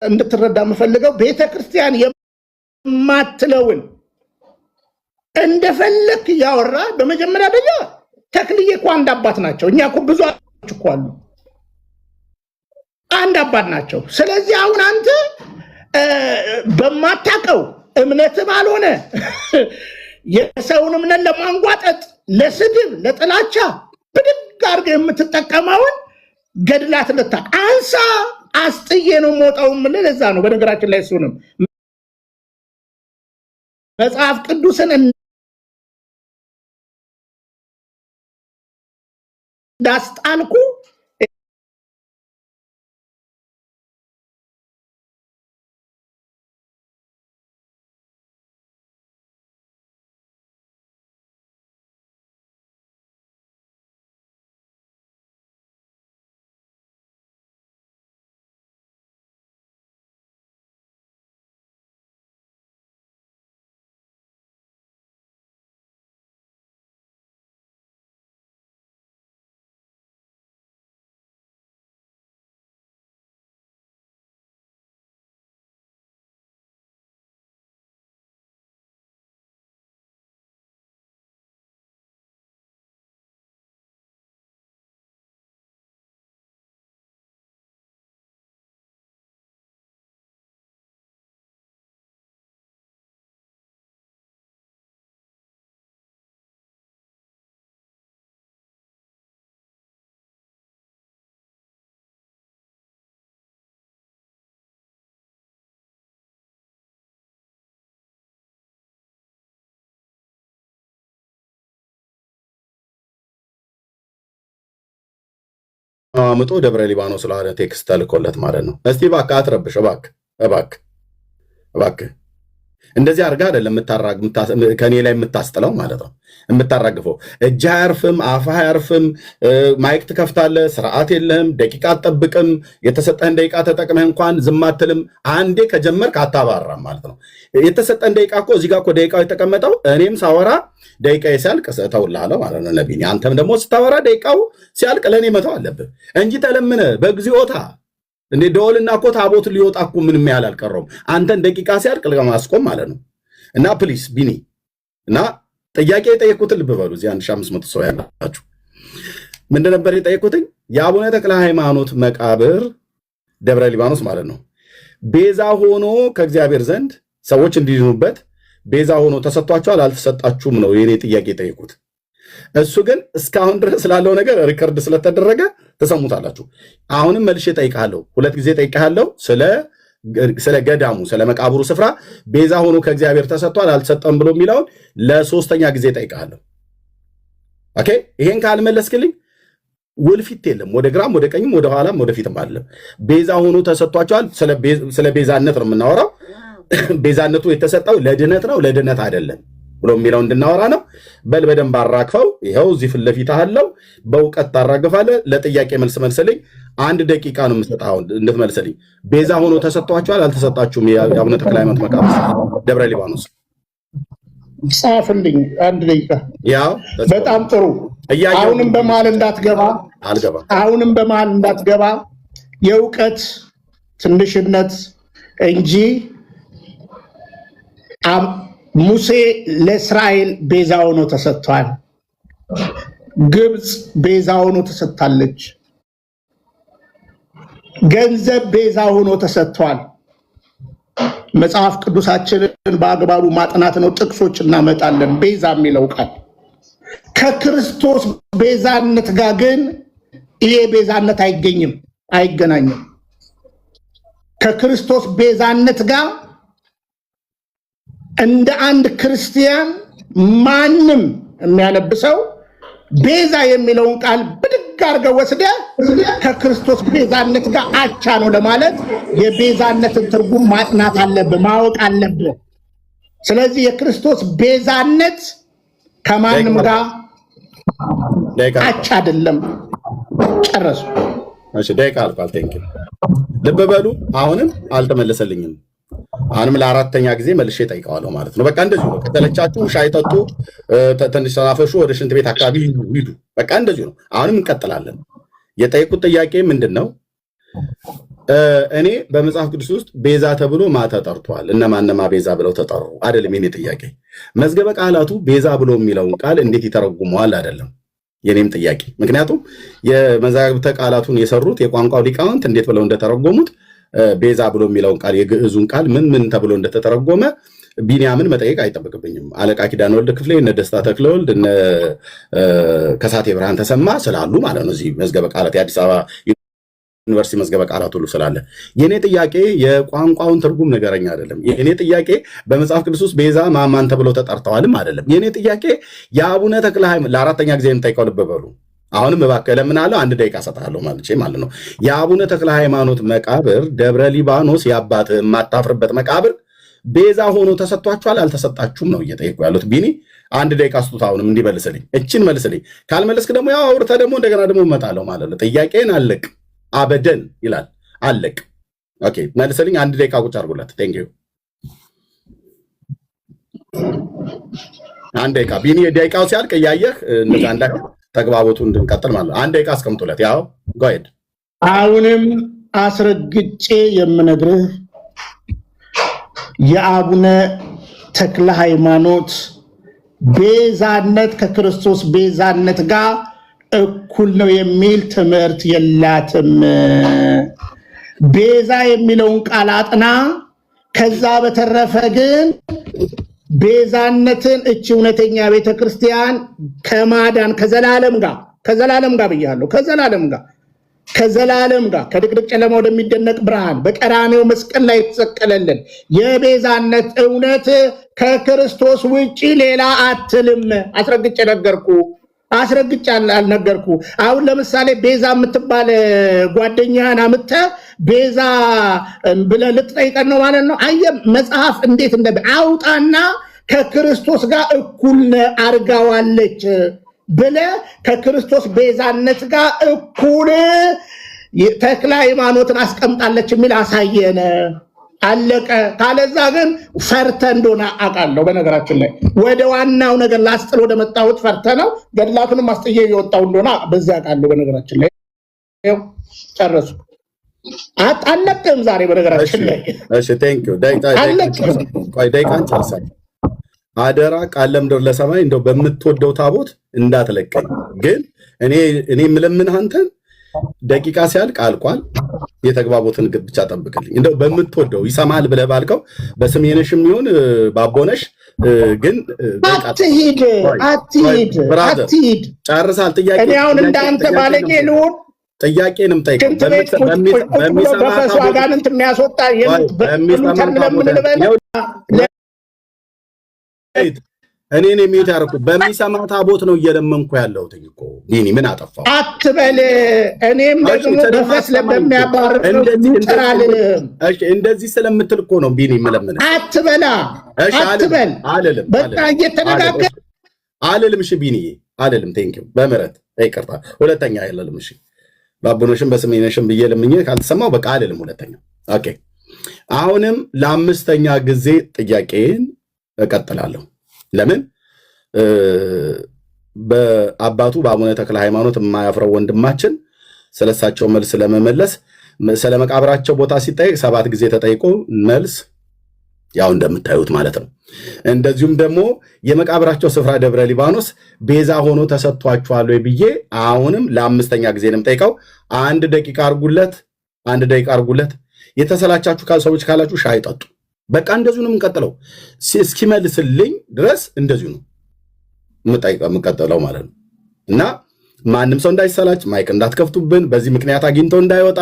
እንድትረዳ የምፈልገው ቤተክርስቲያን የማትለውን እንደፈለክ ያወራ። በመጀመሪያ ደረጃ ተክልዬ እኮ አንድ አባት ናቸው። እኛ እኮ ብዙ እኮ አሉ፣ አንድ አባት ናቸው። ስለዚህ አሁን አንተ በማታቀው እምነት ባልሆነ የሰውን እምነት ለማንጓጠጥ፣ ለስድብ፣ ለጥላቻ ብድግ አድርገህ የምትጠቀመውን ገድላት ልታቅ አንሳ። አስጥዬ ነው የምወጣው የምልህ ለዛ ነው። በነገራችን ላይ እሱንም መጽሐፍ ቅዱስን እንዳስጣልኩ አምጦ ደብረ ሊባኖስ ስለሆነ ቴክስት ተልኮለት ማለት ነው። እስቲ እባክህ አትረብሽ፣ እባክህ እንደዚህ አድርጋ አይደለም ከኔ ላይ የምታስጥለው ማለት ነው። የምታራግፈው እጅ አያርፍም፣ አፍህ አያርፍም። ማይክ ትከፍታለህ፣ ስርዓት የለህም፣ ደቂቃ አትጠብቅም። የተሰጠህን ደቂቃ ተጠቅመህ እንኳን ዝም አትልም። አንዴ ከጀመርክ አታባራም ማለት ነው። የተሰጠን ደቂቃ እኮ እዚህ ጋር እኮ ደቂቃው የተቀመጠው እኔም ሳወራ ደቂቃ ሲያልቅ እተውልሃለሁ ማለት ነው። ነቢይ አንተም ደግሞ ስታወራ ደቂቃው ሲያልቅ ለእኔ መተው አለብህ እንጂ ተለምነ በግዚኦታ እንዴ ደወልና እኮ ታቦት ሊወጣ እኮ ምንም ያህል አልቀረውም። አንተን ደቂቃ ሲያልቅ ለማስቆም ማለት ነው። እና ፕሊስ ቢኒ እና ጥያቄ የጠየቁትን ልብ በሉ። እዚህ 1500 ሰው ያላችሁ ምንድን ነበር የጠየቁትኝ? የአቡነ ተክለ ሃይማኖት መቃብር ደብረ ሊባኖስ ማለት ነው ቤዛ ሆኖ ከእግዚአብሔር ዘንድ ሰዎች እንዲድኑበት ቤዛ ሆኖ ተሰጥቷቸዋል አልተሰጣችሁም ነው የኔ ጥያቄ የጠየቁት። እሱ ግን እስካሁን ድረስ ስላለው ነገር ሪከርድ ስለተደረገ ተሰሙታላችሁ። አሁንም መልሼ ጠይቃለሁ፣ 2 ጊዜ ጠይቃለሁ። ስለ ገዳሙ ስለ መቃብሩ ስፍራ ቤዛ ሆኖ ከእግዚአብሔር ተሰጥቷል አልተሰጠም ብሎ የሚለውን ለ3ኛ ጊዜ ጠይቃለሁ። ኦኬ፣ ይሄን ካልመለስክልኝ ውልፊት የለም። ወደ ግራም ወደ ቀኝም ወደ ኋላም ወደ ፊትም አይደለም። ቤዛ ሆኖ ተሰጥቷቸዋል። ስለ ቤዛነት ነው የምናወራው። ቤዛነቱ የተሰጠው ለድነት ነው ለድነት አይደለም ብሎ የሚለው እንድናወራ ነው። በል በደንብ አራግፈው። ይኸው እዚህ ፊት ለፊት አለው። በእውቀት ታራግፋለህ። ለጥያቄ መልስልኝ። 1 ደቂቃ ነው የምሰጥህ አሁን እንድትመልስልኝ። ቤዛ ሆኖ ተሰጥቷቸዋል አልተሰጣችሁም? የአቡነ ተክለ ሃይማኖት መቃብር ደብረ ሊባኖስ ጻፍልኝ። 1 ደቂቃ። ያው በጣም ጥሩ። አሁንም በመሃል እንዳትገባ የእውቀት ትንሽነት እንጂ ሙሴ ለእስራኤል ቤዛ ሆኖ ተሰጥቷል። ግብፅ ቤዛ ሆኖ ተሰጥታለች። ገንዘብ ቤዛ ሆኖ ተሰጥቷል። መጽሐፍ ቅዱሳችንን በአግባቡ ማጥናት ነው። ጥቅሶች እናመጣለን። ቤዛ የሚለው ቃል ከክርስቶስ ቤዛነት ጋር ግን ይሄ ቤዛነት አይገናኝም። ከክርስቶስ ቤዛነት ጋር እንደ አንድ ክርስቲያን ማንም የሚያነብሰው ቤዛ የሚለውን ቃል ብድግ ብድግ አድርገህ ወስደህ ከክርስቶስ ቤዛነት ጋር አቻ ነው ለማለት የቤዛነትን ትርጉም ማጥናት አለብህ፣ ማወቅ አለብህ። ስለዚህ የክርስቶስ ቤዛነት ከማንም ጋር አቻ አይደለም። ጨረሱ። እሺ ደቂቃ አልቋል። ቴንኪው ልብ በሉ። አሁንም አልተመለሰልኝም። አሁንም ለአራተኛ ጊዜ መልሼ ጠይቀዋለሁ ማለት ነው። በቃ እንደዚሁ ነው። ከተለቻችሁ ሻይ ጠጡ፣ ትንሽ ተናፈሹ፣ ወደ ሽንት ቤት አካባቢ ሂዱ። በቃ እንደዚሁ ነው። አሁንም እንቀጥላለን። የጠየቁት ጥያቄ ምንድን ነው? እኔ በመጽሐፍ ቅዱስ ውስጥ ቤዛ ተብሎ ማ ተጠርቷል? እነማነማ ቤዛ ብለው ተጠሩ? አይደለም የኔ ጥያቄ። መዝገበ ቃላቱ ቤዛ ብሎ የሚለውን ቃል እንዴት ይተረጉመዋል? አይደለም የኔም ጥያቄ። ምክንያቱም የመዛግብተ ቃላቱን የሰሩት የቋንቋው ሊቃውንት እንዴት ብለው እንደተረጎሙት ቤዛ ብሎ የሚለውን ቃል የግዕዙን ቃል ምን ተብሎ እንደተተረጎመ ቢንያምን መጠየቅ አይጠበቅብኝም። አለቃ ኪዳነ ወልድ ክፍሌ፣ እነ ደስታ ተክለወልድ፣ እነ ከሳቴ ብርሃን ተሰማ ስላሉ ማለት ነው። እዚህ መዝገበ ቃላት የአዲስ አበባ ዩኒቨርሲቲ መዝገበ ቃላት ሁሉ ስላለ የኔ ጥያቄ የቋንቋውን ትርጉም ንገረኝ አይደለም። የኔ ጥያቄ በመጽሐፍ ቅዱስ ውስጥ ቤዛ ማን ተብለው ተጠርተዋልም አይደለም። የኔ ጥያቄ የአቡነ ተክለ ሃይማኖት ለአራተኛ ጊዜ የምጠይቀው ልብ በሉ። አሁንም እባክህ ለምናለው አንድ ደቂቃ ሰጥሃለሁ ማለት ነው። የአቡነ ተክለ ሃይማኖት መቃብር ደብረ ሊባኖስ የአባትህ የማታፍርበት መቃብር ቤዛ ሆኖ ተሰጥቷችኋል አልተሰጣችሁም ነው እየጠየቁ ያሉት። ቢኒ አንድ ደቂቃ ስጡት። አሁንም እንዲመልስልኝ እችን መልስልኝ። ካልመለስክ ደግሞ ያው አውርተህ ደግሞ እንደገና ደግሞ እመጣለሁ ማለት ነው። ጥያቄን አለቅ አበደን ይላል አለቅ። ኦኬ መልስልኝ። አንድ ደቂቃ ቁጭ አድርጉለት። ቴንክ ዩ። አንድ ደቂቃ ቢኒ፣ ደቂቃው ሲያልቅ እያየህ እንደዛ እንዳይ ተግባቦቱ እንድንቀጥል ማለት ነው። አንድ ደቂቃ አስቀምጡለት። ያው ጎሄድ። አሁንም አስረግጬ የምነግርህ የአቡነ ተክለ ሃይማኖት ቤዛነት ከክርስቶስ ቤዛነት ጋር እኩል ነው የሚል ትምህርት የላትም። ቤዛ የሚለውን ቃል አጥና። ከዛ በተረፈ ግን ቤዛነትን እቺ እውነተኛ ቤተክርስቲያን ከማዳን ከዘላለም ጋር ብያለሁ፣ ከዘላለም ጋር ከድቅድቅ ጨለማ ወደሚደነቅ ብርሃን በቀራኔው መስቀል ላይ የተሰቀለልን የቤዛነት እውነት ከክርስቶስ ውጪ ሌላ አትልም። አስረግጬ አልነገርኩ። አሁን ለምሳሌ ቤዛ የምትባል ጓደኛህን አምጥተህ ቤዛ ብለህ ልትጠይቀን ነው ማለት ነው። አየህ መጽሐፍ እንዴት አውጣና ከክርስቶስ ጋር እኩል አርጋዋለች ብለህ ከክርስቶስ ቤዛነት ጋር እኩል ተክለ ሃይማኖትን አስቀምጣለች የሚል አሳየነ። አለቀ። ካለዛ ግን ፈርተ እንደሆነ አውቃለሁ። በነገራችን ላይ ወደ ዋናው ነገር ላስጥል ወደ መጣሁት ፈርተ ነው። ገድላቱንም አስጥዬ የወጣው እንደሆነ በዚያ አውቃለሁ። በነገራችን ላይ ጨረሱ። አለቅም ዛሬ በነገራችን ላይ እሺ። ቴንክ ዩ። ደቂቃን ጨርሳለሁ። አደራ ቃል ለምድር ለሰማይ እንደው በምትወደው ታቦት እንዳትለቀኝ። ግን እኔ የምለምንህ አንተን ደቂቃ ሲያልቅ አልቋል። የተግባቦትን ግብ ብቻ ጠብቅልኝ። እንደው በምትወደው ይሰማል ብለህ ባልከው በስሜነሽም ይሁን ባቦነሽ ግን አትሂድ። ጨርሳል። ጥያቄ እኔ አሁን እንዳንተ ባለጌ ልሁን? ጥያቄንም ጠይቀው በፈሱ አጋንንት የሚያስወጣ እኔን የሚዩት ያደረኩ በሚሰማ ታቦት ነው እየለመንኩ ያለሁት እኮ። ቢኒ ምን አጠፋው አትበል። እኔም ደግሞ በፈስ ለሚያባርር እንደዚህ ስለምትል እኮ ነው ቢኒ የምለምን። አትበል አልልም። በቃ እየተነጋገር አልልም። እሺ ቢኒ አልልም። ቴንኪው በምህረት ይቅርታ። ሁለተኛ አይደለም። እሺ ባቡነሽም በስሜነሽም ብዬ ለምኜ ካልተሰማው በቃ አልልም። ሁለተኛ ኦኬ። አሁንም ለአምስተኛ ጊዜ ጥያቄን እቀጥላለሁ። ለምን በአባቱ በአቡነ ተክለ ሃይማኖት የማያፍረው ወንድማችን ስለሳቸው መልስ ለመመለስ ስለ መቃብራቸው ቦታ ሲጠይቅ 7 ጊዜ ተጠይቆ መልስ ያው እንደምታዩት ማለት ነው። እንደዚሁም ደግሞ የመቃብራቸው ስፍራ ደብረ ሊባኖስ ቤዛ ሆኖ ተሰጥቷቸዋል ወይ ብዬ አሁንም ለአምስተኛ ጊዜ ነው የምጠይቀው። አንድ ደቂቃ አርጉለት። የተሰላቻችሁ ሰዎች ካላችሁ ሻይ ጠጡ። በቃ እንደዚሁ ነው የምንቀጥለው። እስኪመልስልኝ ድረስ እንደዚሁ ነው የምቀጥለው ማለት ነው። እና ማንም ሰው እንዳይሰላች ማይክ እንዳትከፍቱብን፣ በዚህ ምክንያት አግኝቶ እንዳይወጣ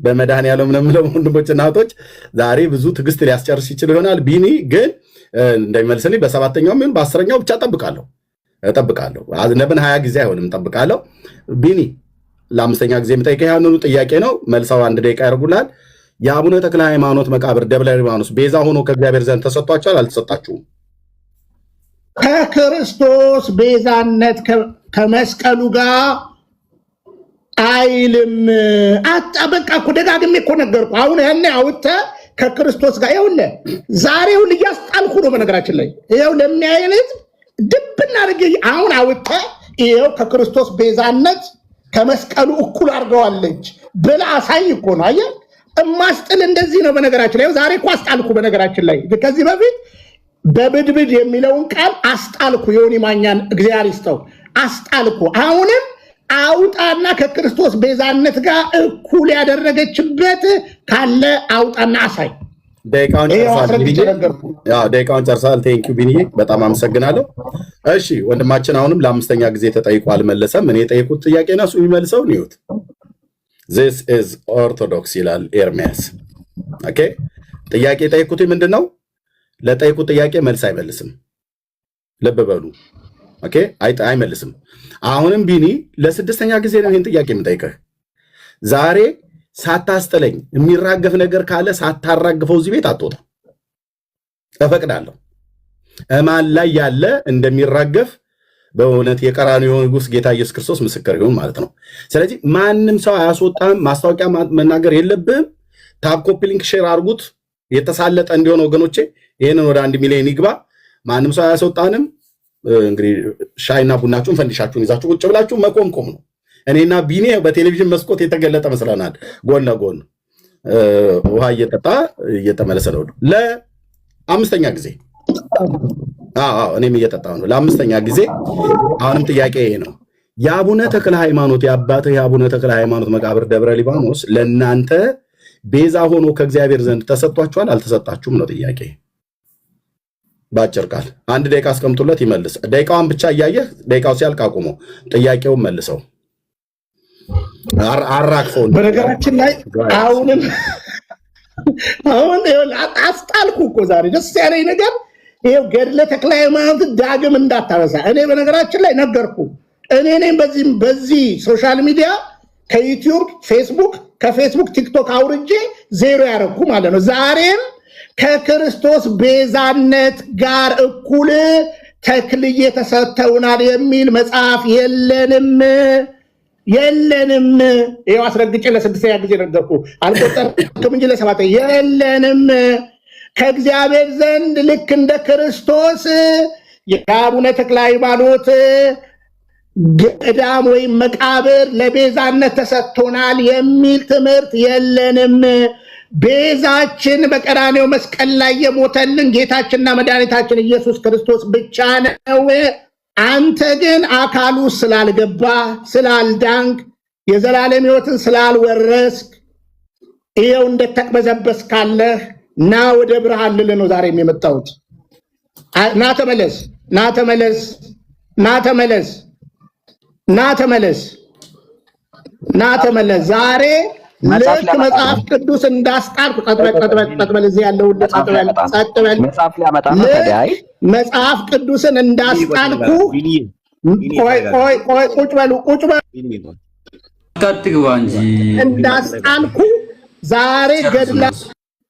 በመድኃኔዓለም ነው የምለው። ወንድሞችና እህቶች ዛሬ ብዙ ትዕግስት ሊያስጨርስ ይችል ይሆናል። ቢኒ ግን እንደሚመልስልኝ በ7ኛውም ይሁን በ10ኛው ብቻ እጠብቃለሁ። ነብን 20 ጊዜ አይሆንም እጠብቃለሁ። ቢኒ ለአምስተኛ ጊዜ የምጠይቀህ ያንኑ ጥያቄ ነው። መልሰው 1 ደቂቃ ያደርጉላል። የአቡነ ተክለ ሃይማኖት መቃብር ደብረ ሊባኖስ ቤዛ ሆኖ ከእግዚአብሔር ዘንድ ተሰጥቷቸዋል? አልተሰጣችሁም? ከክርስቶስ ቤዛነት ከመስቀሉ ጋር አይልም። በቃ እኮ ደጋግሜ እኮ ነገርኩ። አሁን ያኔ አውጥተህ ከክርስቶስ ጋር ይኸውልህ፣ ዛሬውን እያስጣልኩ ነው። በነገራችን ላይ ይኸው ለሚያይን ህዝብ ድብና አድርጌ አሁን አውጥተህ ይኸው ከክርስቶስ ቤዛነት ከመስቀሉ እኩል አድርገዋለች ብለህ አሳይ እኮ ነው። አየህ፣ እማስጥል እንደዚህ ነው። በነገራችን ላይ ዛሬ እኮ አስጣልኩ። በነገራችን ላይ ከዚህ በፊት በብድብድ የሚለውን ቃል አስጣልኩ። ዮኒ ማኛን እግዚአብሔር ይስጠው፣ አስጣልኩ። አሁንም አውጣና ከክርስቶስ ቤዛነት ጋር እኩል ያደረገችበት ካለ አውጣና አሳይ። ደቂቃውን ጨርሳል። ቴንኪው ቢኒዬ፣ በጣም አመሰግናለሁ። እሺ ወንድማችን አሁንም ለአምስተኛ ጊዜ ተጠይቆ አልመለሰም። እኔ የጠየቁት ጥያቄ ነው፣ እሱ የሚመልሰው ኒውት ዚስ ኢዝ ኦርቶዶክስ ይላል ኤርሚያስ። ኦኬ፣ ጥያቄ የጠየቁት ምንድን ነው? ለጠየቁት ጥያቄ መልስ አይመልስም። ልብ በሉ። ኦኬ፣ አይመልስም። አሁንም ቢኒ ለስድስተኛ ጊዜ ነው ይህን ጥያቄ የምጠይቅህ። ዛሬ ሳታስጥለኝ የሚራገፍ ነገር ካለ ሳታራግፈው እዚህ ቤት አትወጣም። እፈቅዳለሁ። እማን ላይ ያለ እንደሚራገፍ በእውነት የቀራንዮ ንጉሥ ጌታ ኢየሱስ ክርስቶስ ምስክር ይሁን ማለት ነው። ስለዚህ ማንም ሰው አያስወጣም። ማስታወቂያ መናገር የለብህም። ታብ ኮፒ ሊንክ ሼር አድርጉት፣ የተሳለጠ እንዲሆን ወገኖቼ። ይህንን ወደ 1 ሚሊዮን ይግባ። ማንም ሰው አያስወጣንም። እንግዲህ ሻይና ቡናችሁን ፈንዲሻችሁን ይዛችሁ ቁጭ ብላችሁ መቆምቆም ነው። እኔና ቢኒ በቴሌቪዥን መስኮት የተገለጠ መስለናል። ጎን ለጎን ውሃ እየጠጣ እየተመለሰ ነው ለአምስተኛ ጊዜ። እኔም እየጠጣሁ ነው ለአምስተኛ ጊዜ። አሁንም ጥያቄ ይሄ ነው። የአቡነ ተክለ ሃይማኖት የአባትህ የአቡነ ተክለ ሃይማኖት መቃብር ደብረ ሊባኖስ ለእናንተ ቤዛ ሆኖ ከእግዚአብሔር ዘንድ ተሰጥቷችኋል? አልተሰጣችሁም ነው ጥያቄ። በአጭር ቃል 1 ደቂቃ አስቀምጡለት ይመልስ። ደቂቃዋን ብቻ እያየህ ደቂቃው ሲያልቅ አቁመው ጥያቄውን መልሰው አራክፈው። በነገራችን ላይ አሁን አስጣልኩ እኮ ዛሬ ደስ ያለኝ ነገር ይሄው ገድለ ተክለ ሃይማኖት ዳግም እንዳታረሳ። እኔ በነገራችን ላይ ነገርኩ። እኔ በዚህ ሶሻል ሚዲያ ከዩቲዩብ ፌስቡክ፣ ከፌስቡክ ቲክቶክ አውርጄ 0 ያደረኩ ማለት ነው። ዛሬም ከክርስቶስ ቤዛነት ጋር እኩል ተክልዬ ተሰጥተውናል የሚል መጽሐፍ የለንም። ይኸው አስረግጬ ለ6ኛ ጊዜ ነገርኩ። አልቆጠርኩም እንጂ ለ7 የለንም። ከእግዚአብሔር ዘንድ ልክ እንደ ክርስቶስ የአቡነ ተክለ ሃይማኖት ገዳም ወይም መቃብር ለቤዛነት ተሰጥቶናል የሚል ትምህርት የለንም። ቤዛችን በቀራንዮ መስቀል ላይ የሞተልን ጌታችንና መድኃኒታችን ኢየሱስ ክርስቶስ ብቻ ነው። አንተ ግን አካሉ ስላልገባ ስላልዳንክ የዘላለም ሕይወትን ስላልወረስክ ይኸው እንደተቅበዘበስ ካለህ ና ወደ ብርሃን ልልህ ነው ዛሬ የመጣሁት። ና ተመለስ፣ ና ተመለስ፣ ና ተመለስ፣ ና ተመለስ፣ ና ተመለስ። ዛሬ ልክ መጽሐፍ ቅዱስ እንዳስጣልኩ ጠጥበል እዚህ ያለው መጽሐፍ ቅዱስን እንዳስጣልኩ ቆይ ቁጭ በሉ እንዳስጣልኩ ዛሬ ገድላ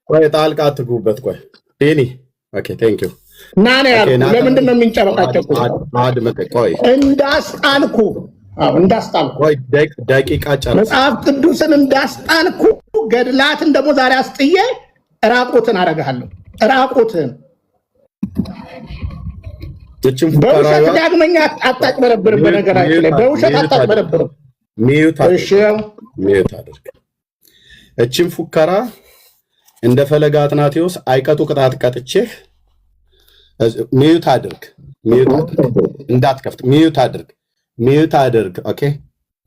ቆይ ጣልቃ አትግቡበት። ቆይ ዴኒ ኦኬ ቴንክ ዩ ና ነው ያልኩህ። ለምንድን ነው የሚንጨረቃቸው? ቆይ እንዳስጣልኩ ቆይ ደቂቃ ጨርስ። መጽሐፍ ቅዱስን እንዳስጣልኩ ገድላትን ደግሞ ዛሬ አስጥዬ ራቁትን አደርግሃለሁ። ራቁትን በውሸት ዳግመኛ አታጭበረብርም። በነገራችን ላይ በውሸት አታጭበረብርም። ሚዩት አድርግ። እችን ፉከራ እንደ ፈለገ አትናቴዎስ አይቀጡ ቅጣት ቀጥቼህ ሚዩት አድርግ። እንዳትከፍት ሚዩት አድርግ።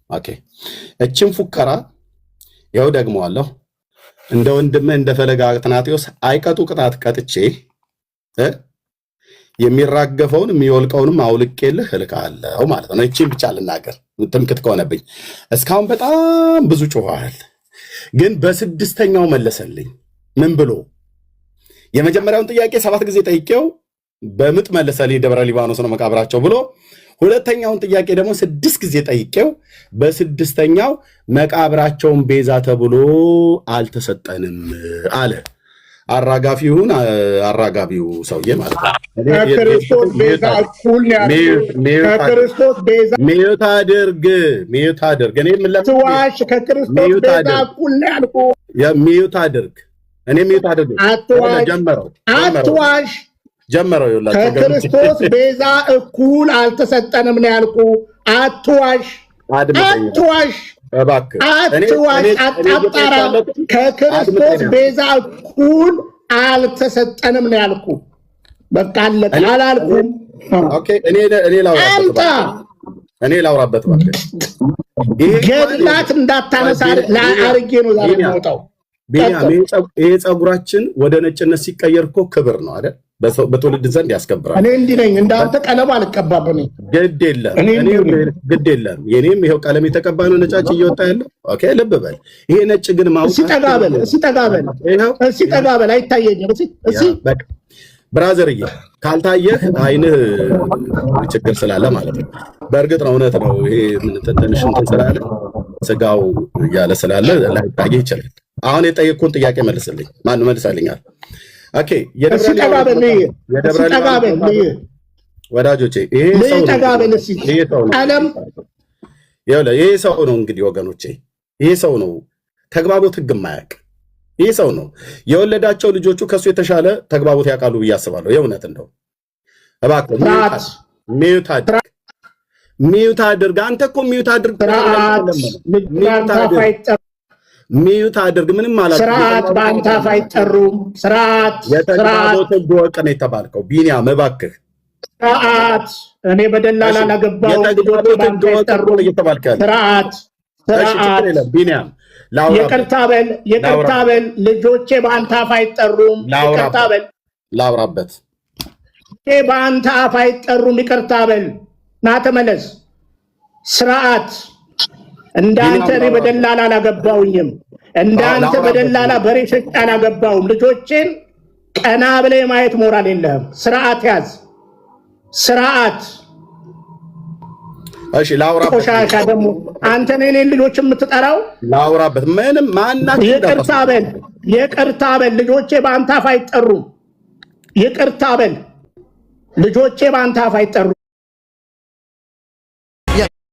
ኦኬ። እችን ፉከራ ይኸው ደግመዋለሁ። እንደ ወንድምህ እንደ ፈለገ አትናቴዎስ አይቀጡ ቅጣት ቀጥቼ የሚራገፈውን የሚወልቀውንም አውልቄልህ እልካለሁ ማለት ነው። እቺን ብቻ ልናገር ትምክት ከሆነብኝ። እስካሁን በጣም ብዙ ጮኸሃል፣ ግን በስድስተኛው መለሰልኝ። ምን ብሎ? የመጀመሪያውን ጥያቄ 7 ጊዜ ጠይቄው በምጥ መለሰልኝ። ደብረ ሊባኖስ ነው መቃብራቸው ብሎ ሁለተኛውን ጥያቄ ደግሞ 6 ጊዜ ጠይቄው በስድስተኛው መቃብራቸውን ቤዛ ተብሎ አልተሰጠንም አለ። አራጋፊውን አራጋቢው ሰውዬ ማለት ነው። ከክርስቶስ ቤዛ እኩል ከክርስቶስ ቤዛ ሚዩት አድርግ እኔ ምን አትዋሽ። ከክርስቶስ ቤዛ እኩል ነው ያልኩህ። ሚዩት አድርግ እኔ ሚዩት አድርግ አትዋሽ። ጀመረው ይላል። ከክርስቶስ ቤዛ እኩል አልተሰጠንም ነው ያልኩህ። አትዋሽ። እባክህ አጣራ። ከክርስቶስ ቤዛ እኩል አልተሰጠንም ነው ያልኩህ። በቃ አለቀ። አላልኩም። ኦኬ እኔ ላውራበት እባክህ። ገድላት እንዳታነሳ አርጌ ነው ዛሬ የምወጣው። ይሄ ፀጉራችን ወደ ነጭነት ሲቀየር እኮ ክብር ነው አይደል? በትውልድ ዘንድ ያስከብራል። እኔ እንዲህ ነኝ፣ እንዳንተ ቀለም አልቀባም። ግድ የለም የኔም ይሄው ቀለም የተቀባ ነው ነጫጭ እየወጣ ያለው። ኦኬ ልብ በል። ይሄ ነጭ ግን ሲጠጋበል አይታየኝም። ብራዘርዬ ካልታየህ አይንህ ችግር ስላለ ማለት ነው። በእርግጥ ነው እውነት ነው። ይሄ ትንሽ እንትን ስላለ ስጋው እያለ ስላለ ላይታየህ ይችላል። አሁን የጠየቅኩህን ጥያቄ መልስልኝ። ማን መልሳልኛል? ኦኬ ወዳጆቼ ይሄ ሰው ነው እንግዲህ ወገኖቼ፣ ይሄ ሰው ነው ተግባቦት ህግ የማያውቅ ይሄ ሰው ነው። የወለዳቸው ልጆቹ ከሱ የተሻለ ተግባቦት ያውቃሉ ብዬ አስባለሁ። የእውነት እንደው እባክህ ሚዩት አድርግ። አንተ እኮ ሚዩት አድርግ ምንም ማለት ስርዓት በአንተ አፍ አይጠሩም። ስርዓት የተግባቦት ህግ ወቅ ነው የተባልከው። ቢኒያም እባክህ ስርዓት። እኔ በደላላ ላገባው ስርዓት ቢኒያም ይቅርታ በል። ልጆቼ በአንተ አፍ አይጠሩም። ይቅርታ በል። ላውራበት በአንተ አፍ አይጠሩም። ይቅርታ በል። ና ተመለስ። ስርዓት። እንዳንተ እኔ በደላላ አላገባውኝም። እንዳንተ በደላላ በሬ ሸጬ አላገባውም። ልጆቼን ቀና ብለህ ማየት ሞራል የለህም። ስርዓት ያዝ። ስርዓት። እሺ ላውራበት። ቆሻሻ ደግሞ አንተ ነህ እኔን ልጆች የምትጠራው? ላውራበት። ምንም ማናችሁ ይቅርታ በል። ልጆቼ በአንተ አፍ አይጠሩም። ይቅርታ በል። ልጆቼ በአንተ አፍ አይጠሩም።